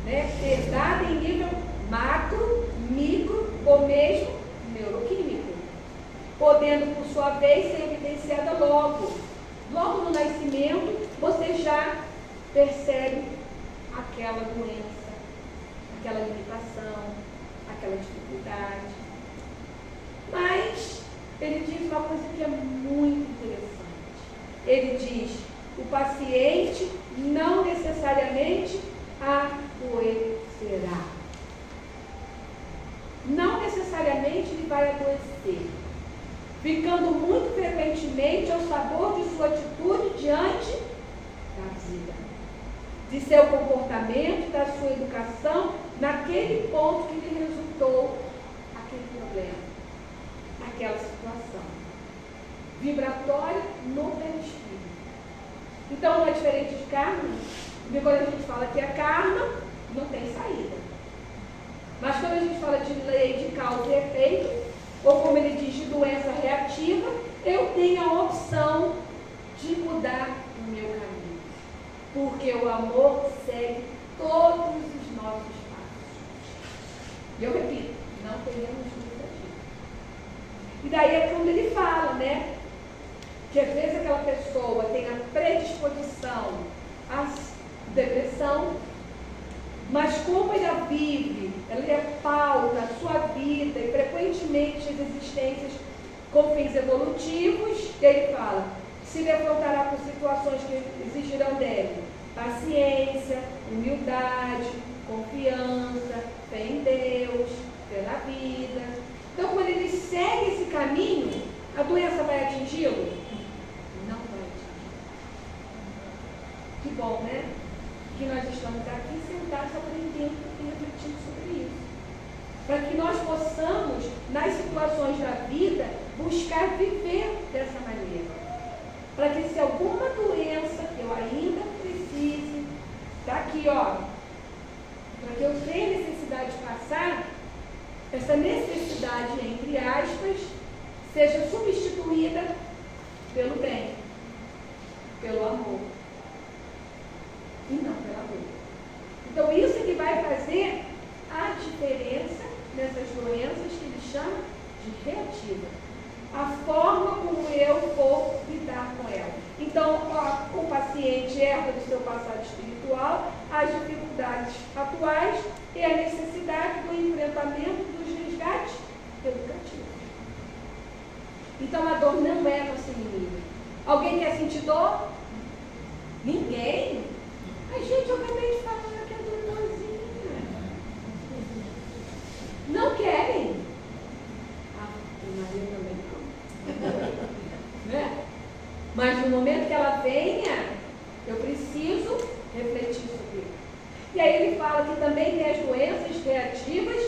né, ser dada em nível macro, micro ou mesmo neuroquímico, podendo por sua vez ser evidenciada logo no nascimento, você já percebe aquela doença, aquela limitação, aquela dificuldade. Mas ele diz uma coisa que é muito interessante. Ele diz, o paciente não necessariamente adoecerá. Não necessariamente ele vai adoecer, ficando muito frequentemente ao sabor de sua atitude diante da vida, de seu comportamento, da sua educação, naquele ponto que lhe resultou aquele problema, aquela situação vibratória no perispírito. Então não é diferente de karma, porque quando a gente fala que é karma, não tem saída. Mas quando a gente fala de lei de causa e efeito, ou como ele diz, de doença reativa, eu tenho a opção de mudar o meu caminho. Porque o amor segue todos os nossos passos. E eu repito, não teremos dúvida disso. E daí é quando ele fala, né? Que às vezes aquela pessoa tem a predisposição à depressão, mas como ela vive, ela pauta a sua vida e frequentemente as existências com fins evolutivos, ele fala, se defrontará com situações que exigirão dele paciência, humildade, confiança, fé em Deus, fé na vida. Então, quando ele segue esse caminho, a doença vai atingi-lo? Não vai atingir. Que bom, né? Que nós estamos aqui sentados aprendendo e refletindo sobre isso. Para que nós possamos, nas situações da vida, buscar viver dessa maneira. Para que se alguma doença eu ainda precise, está aqui, ó, para que eu tenha necessidade de passar, essa necessidade, entre aspas, seja substituída pelo bem, pelo amor, e não pela dor. Então, isso é que vai fazer a diferença nessas doenças que ele chama de reativa. A forma como eu vou lidar com ela. Então, o paciente herda do seu passado espiritual as dificuldades atuais e a necessidade do enfrentamento dos resgates educativos. Então, a dor não é nosso inimigo. Alguém quer sentir dor? Ninguém. Ai, gente, eu acabei de falar que é dolorzinha. Não querem. Maria também não. Né? Mas no momento que ela venha, eu preciso refletir sobre isso. E aí ele fala que também tem as doenças reativas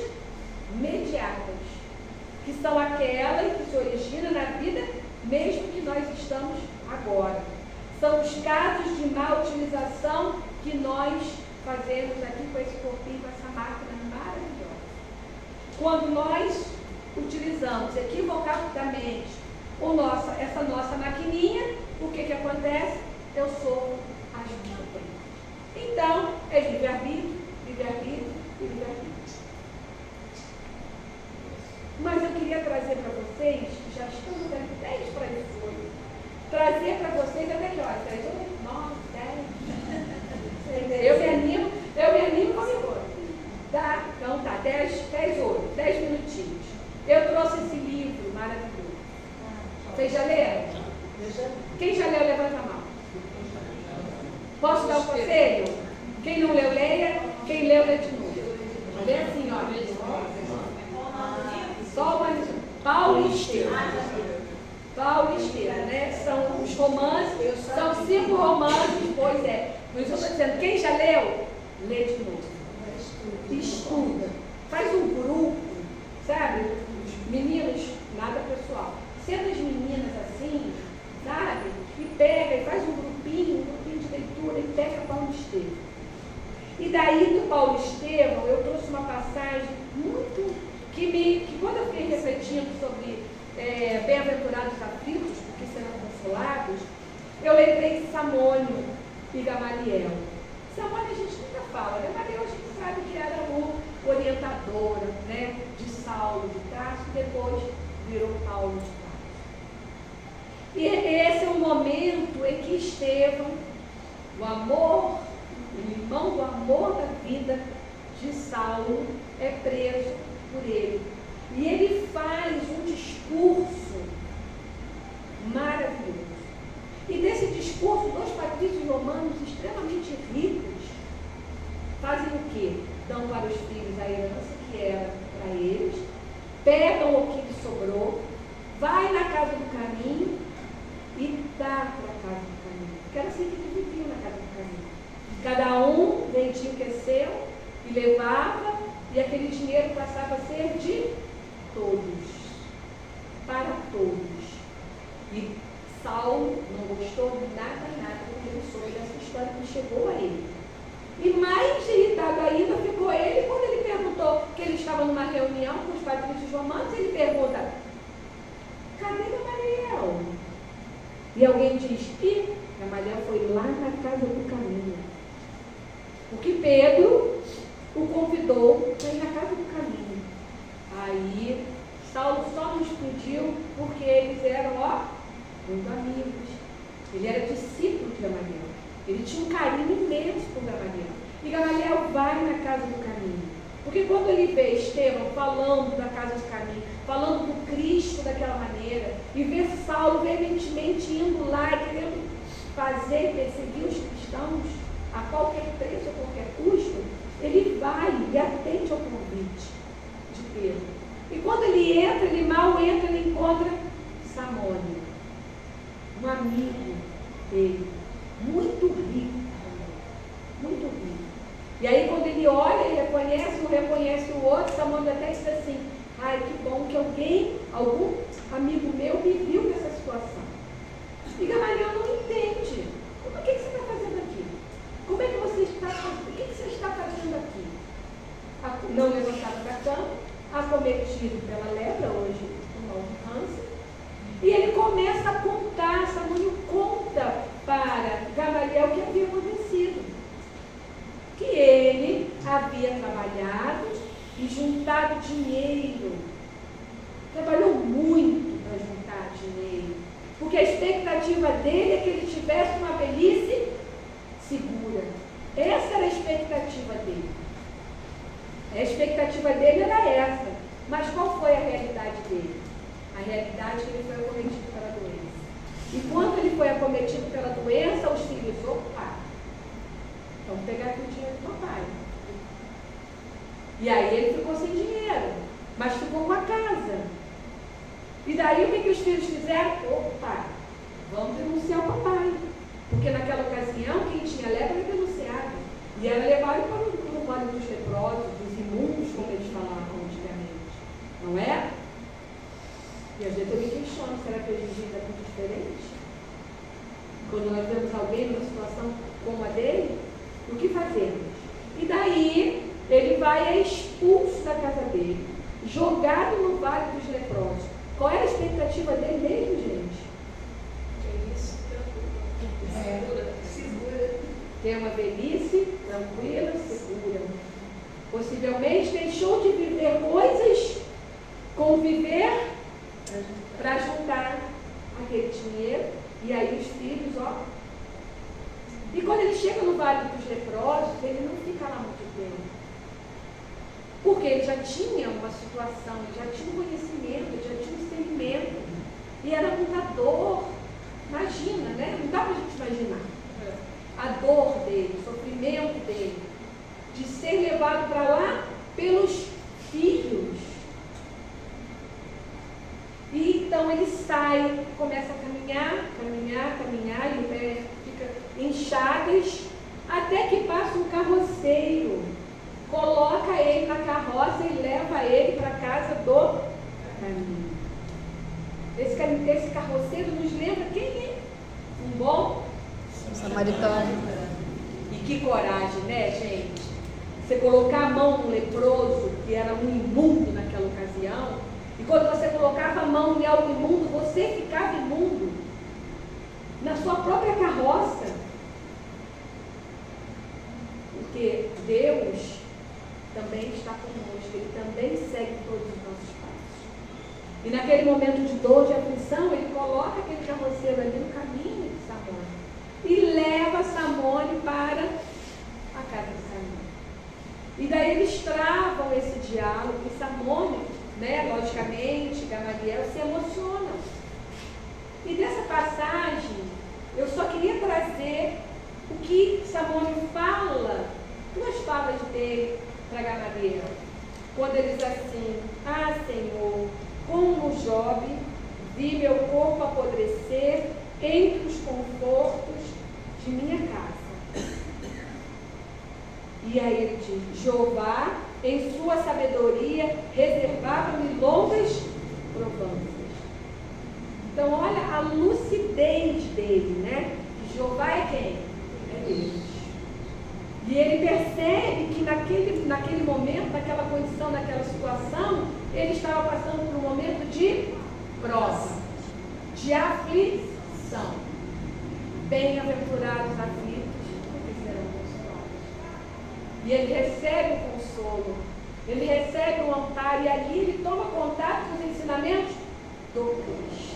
imediatas, que são aquelas que se originam na vida mesmo que nós estamos agora. São os casos de má utilização que nós fazemos aqui com esse corpinho, com essa máquina maravilhosa. Quando nós utilizamos equivocadamente essa nossa maquininha, o que acontece? Eu sofro as consequências. Então, é livre-arbítrio, livre-arbítrio e livre-arbítrio. Mas eu queria trazer para vocês, já estamos às 10 para 18, trazer para vocês até que horas? 10, 8, 9, 10. Eu me animo com a coisa. Tá? Então tá, 10, 8, 10 minutinhos. Eu trouxe esse livro maravilhoso. Vocês já leram? Quem já leu, levanta a mão. Posso dar um conselho? Quem não leu, leia. Quem leu, lê de novo. Lê assim, ó. Só uma lição. Paulo Estevam. Paulo Estevam, né? São os romances, são 5 romances, pois é. Mas eu estou dizendo, quem já leu, lê de novo. Estuda. Faz um grupo, sabe? Os meninos, nada pessoal. Senta as meninas assim, sabe? E pega e faz um grupinho de leitura e pega Paulo Estevam. E daí do Paulo Estevam, eu trouxe uma passagem muito que quando eu fiquei refletindo sobre bem-aventurados aflitos, porque serão consolados, eu lembrei de Samônio e Gamaliel. Samônio a gente nunca fala, Gamaliel a gente sabe que era o orientador, né, de Saulo de Tarso, e depois virou Paulo de Tarso. E esse é um momento em que Estevão, o amor, o irmão do amor da vida de Saulo, é preso por ele. E ele faz um discurso maravilhoso. E desse discurso, 2 patrícios romanos extremamente ricos fazem o quê? Dão para os filhos a herança que era para eles, pegam o que lhe sobrou, vai na casa do caminho e dá para a casa do caminho. Porque era assim que eles viviam na casa do caminho. Cada um vendia o que é seu e levava, e aquele dinheiro passava a ser de todos, para todos. E Saulo não gostou de nada quando ele soube dessa história que chegou a ele. E mais irritado ainda ficou ele quando ele perguntou, que ele estava numa reunião com os patrícios romanos, ele pergunta: cadê Gamaliel? E alguém diz que Gamaliel foi lá na casa do caminho. Porque Pedro o convidou para ir na casa do caminho. Aí Saulo só não explodiu porque eles eram, muito amigos. Ele era discípulo de Gamaliel. Ele tinha um carinho imenso por Gamaliel. E Gamaliel vai na casa do caminho. Porque quando ele vê Estevão falando da casa do caminho, falando do Cristo daquela maneira, e vê Saulo veementemente indo lá e querendo fazer, perseguir os cristãos a qualquer preço, a qualquer custo, ele vai e atende ao convite de Pedro. E quando ele entra, ele mal entra, ele encontra Samônio, um amigo dele, muito rico, muito rico. E aí quando ele olha, ele reconhece, um reconhece o outro, Samônio até diz assim: ai, que bom que algum amigo meu me viu nessa situação. E Gamaliel não entende. Por que você está fazendo acometido pela lepra, hoje o mal de câncer, e ele começa a contar, Samuel conta para Gamaliel o que havia acontecido. Que ele havia trabalhado e juntado dinheiro. Trabalhou muito para juntar dinheiro, porque a expectativa dele é que ele tivesse uma velhice segura. Essa era a expectativa dele. A expectativa dele era essa. Mas qual foi a realidade dele? A realidade é que ele foi acometido pela doença. E quando ele foi acometido pela doença, os filhos, opa, vamos pegar aqui o dinheiro do papai. E aí ele ficou sem dinheiro, mas ficou com a casa. E daí o que os filhos fizeram? Opa, vamos denunciar o papai. Porque naquela ocasião, quem tinha lepra era denunciado. E era levado para o vale dos leprosos, dos imundos, como eles falavam antigamente. Não é? E às vezes eu me questiono, será que hoje em dia é muito diferente? Quando nós vemos alguém numa situação como a dele, o que fazemos? E daí, ele vai expulso da casa dele, jogado no vale dos leprosos. Qual era a expectativa dele mesmo, gente? Segura. Ter uma velhice tranquila, segura. Possivelmente deixou de viver coisas, conviver para juntar aquele dinheiro. E aí os filhos, ó. E quando ele chega no Vale dos Leprosos, ele não fica lá muito tempo. Porque ele já tinha uma situação, ele já tinha um conhecimento, ele já tinha um discernimento. E era muita dor. Imagina, né? Não dá para a gente imaginar. A dor dele, o sofrimento dele, de ser levado para lá pelos filhos. E então ele sai, começa a caminhar, e o pé fica em chagas, até que passa um carroceiro, coloca ele na carroça e leva ele para a casa do caminho. Esse carroceiro nos lembra quem é? Um bom samaritano. E que coragem, né, gente? Você colocar a mão no leproso, que era um imundo naquela ocasião, e quando você colocava a mão em algo imundo, você ficava imundo na sua própria carroça. Porque Deus também está conosco, Ele também segue todos os nossos passos. E naquele momento de dor, de aflição, Ele coloca aquele carroceiro ali no caminho de Samone e leva Samone para a casa de Samone. E daí eles travam esse diálogo e Samone, né, logicamente, Gamaliel se emocionam. E dessa passagem, eu só queria trazer o que Samone fala, duas falas dele para Gamaliel. Quando ele diz assim: ah, Senhor, como Job, vi meu corpo apodrecer entre os confortos de minha casa. E aí ele diz: Jeová, em sua sabedoria, reservava-me longas provanças. Então, olha a lucidez dele, né? Que Jeová é quem? É Deus. E ele percebe que naquele momento, naquela condição, naquela situação, ele estava passando por um momento de prova, de aflição. Bem-aventurados aflitos, porque serão consolados. E ele recebe o consolo, ele recebe o amparo, e ali ele toma contato com os ensinamentos do Cristo.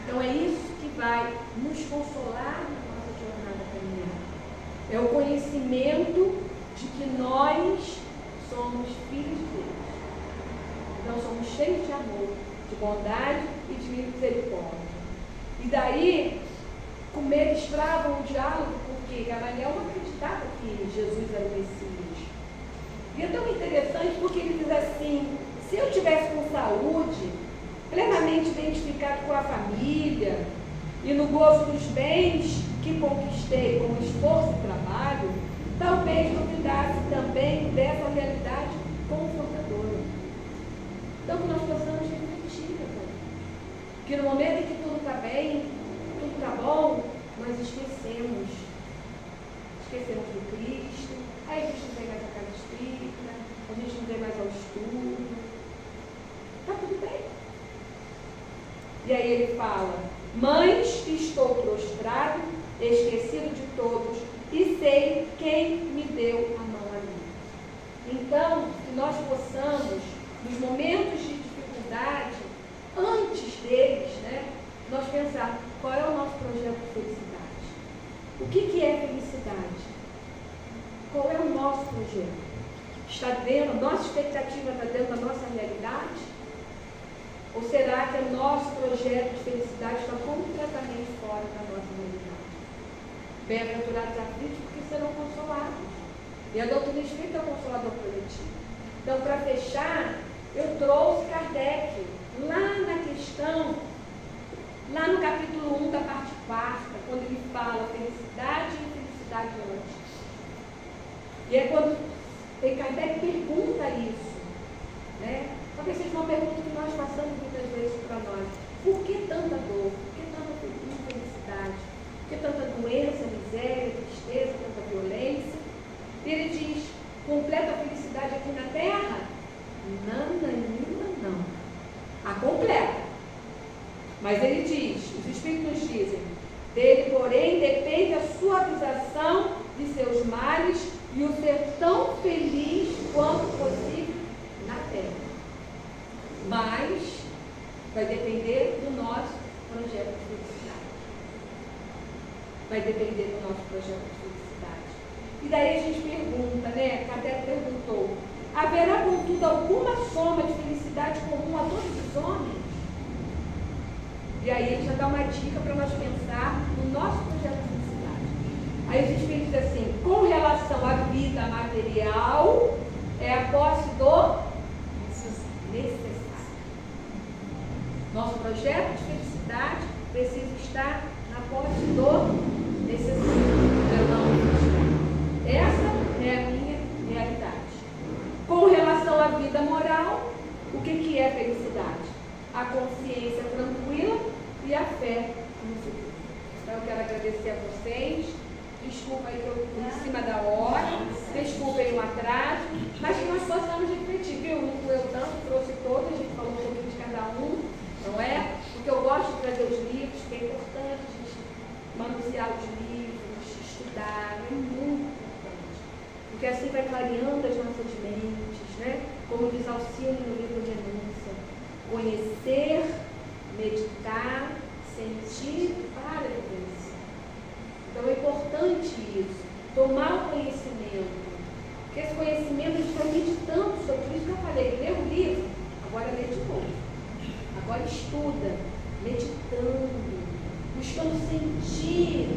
Então é isso que vai nos consolar na nossa jornada caminhar. É o conhecimento de que nós somos filhos de Deus. Então somos cheios de amor, de bondade e de misericórdia. E daí, como eles travam o diálogo, porque Gamaliel não acreditava que Jesus era o Messias. E é tão interessante porque ele diz assim: se eu tivesse com saúde, plenamente identificado com a família e no gozo dos bens que conquistei com esforço e trabalho, talvez duvidasse também dessa realidade confrontadora. Então, que nós possamos refletir, que no momento em que tudo está bem, tudo está bom, nós esquecemos do Cristo, aí a gente não vem mais à casa espírita, a gente não vem mais ao estudo, tudo bem. E aí ele fala: mães, estou prostrado, esquecido de todos, e sei quem me deu a mão ali. Então, que nós possamos, nos momentos de dificuldade, antes deles, né, nós pensar qual é o nosso projeto de felicidade. O que é felicidade? Qual é o nosso projeto? Está dentro, nossa expectativa está dentro da nossa realidade? Ou será que o nosso projeto de felicidade está completamente fora da nossa realidade? Bem-aventurados aflitos, porque serão consolados. E a doutrina espírita é o consolador coletivo. Então, para fechar, eu trouxe Kardec lá na questão, lá no capítulo 1 da parte 4, quando ele fala felicidade e infelicidade antes. E é quando Kardec pergunta isso, né? Porque vocês uma pergunta que nós passamos muitas vezes para nós: por que tanta dor? Por que tanta infelicidade? Por que tanta doença, miséria, tristeza, tanta violência? E ele diz: completa a felicidade aqui na Terra? Não. A completa. Mas ele diz, os Espíritos dizem: dele, porém, depende a suavização de seus males e o ser tão feliz quanto possível na Terra. Mas vai depender do nosso projeto de felicidade. Vai depender do nosso projeto de felicidade. E daí a gente pergunta, né? Kardec perguntou: haverá, contudo, alguma soma de felicidade comum a todos os homens? E aí ele já dá uma dica para nós pensar no nosso projeto de felicidade. Aí os Espíritos dizem assim: com relação à vida material, é a posse do necessário. Nosso projeto de felicidade precisa estar na posse do necessário. Essa é a minha realidade. Com relação à vida moral, o que é felicidade? A consciência tranquila e a fé no futuro. Então eu quero agradecer a vocês. Desculpa aí que eu estou em cima da hora, desculpem o atraso, mas que nós possamos refletir, viu? Não fui eu tanto, trouxe todos, a gente falou um pouquinho de cada um, não é? Porque eu gosto de trazer os livros, que é importante a gente manusear os livros, estudar, é muito importante. Porque assim vai clareando as nossas mentes, né? Como diz Alcine no livro de Renúncia: conhecer, meditar, sentir para vivenciar. Então é importante isso, tomar o conhecimento, porque esse conhecimento a gente está meditando sobre isso que eu falei: lê o livro, agora lê de novo, agora estuda, meditando, buscando sentir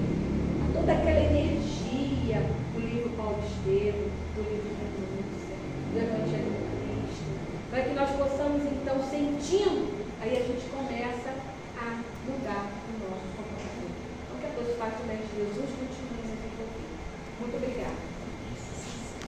toda aquela energia do livro Paulo Estevam, do livro Renúncia, do Evangelho do Cristo, para que nós possamos então, sentindo, aí a gente começa a mudar o nosso comportamento. Que a todos façam, né, Jesus continue nos envolvendo. Muito obrigada.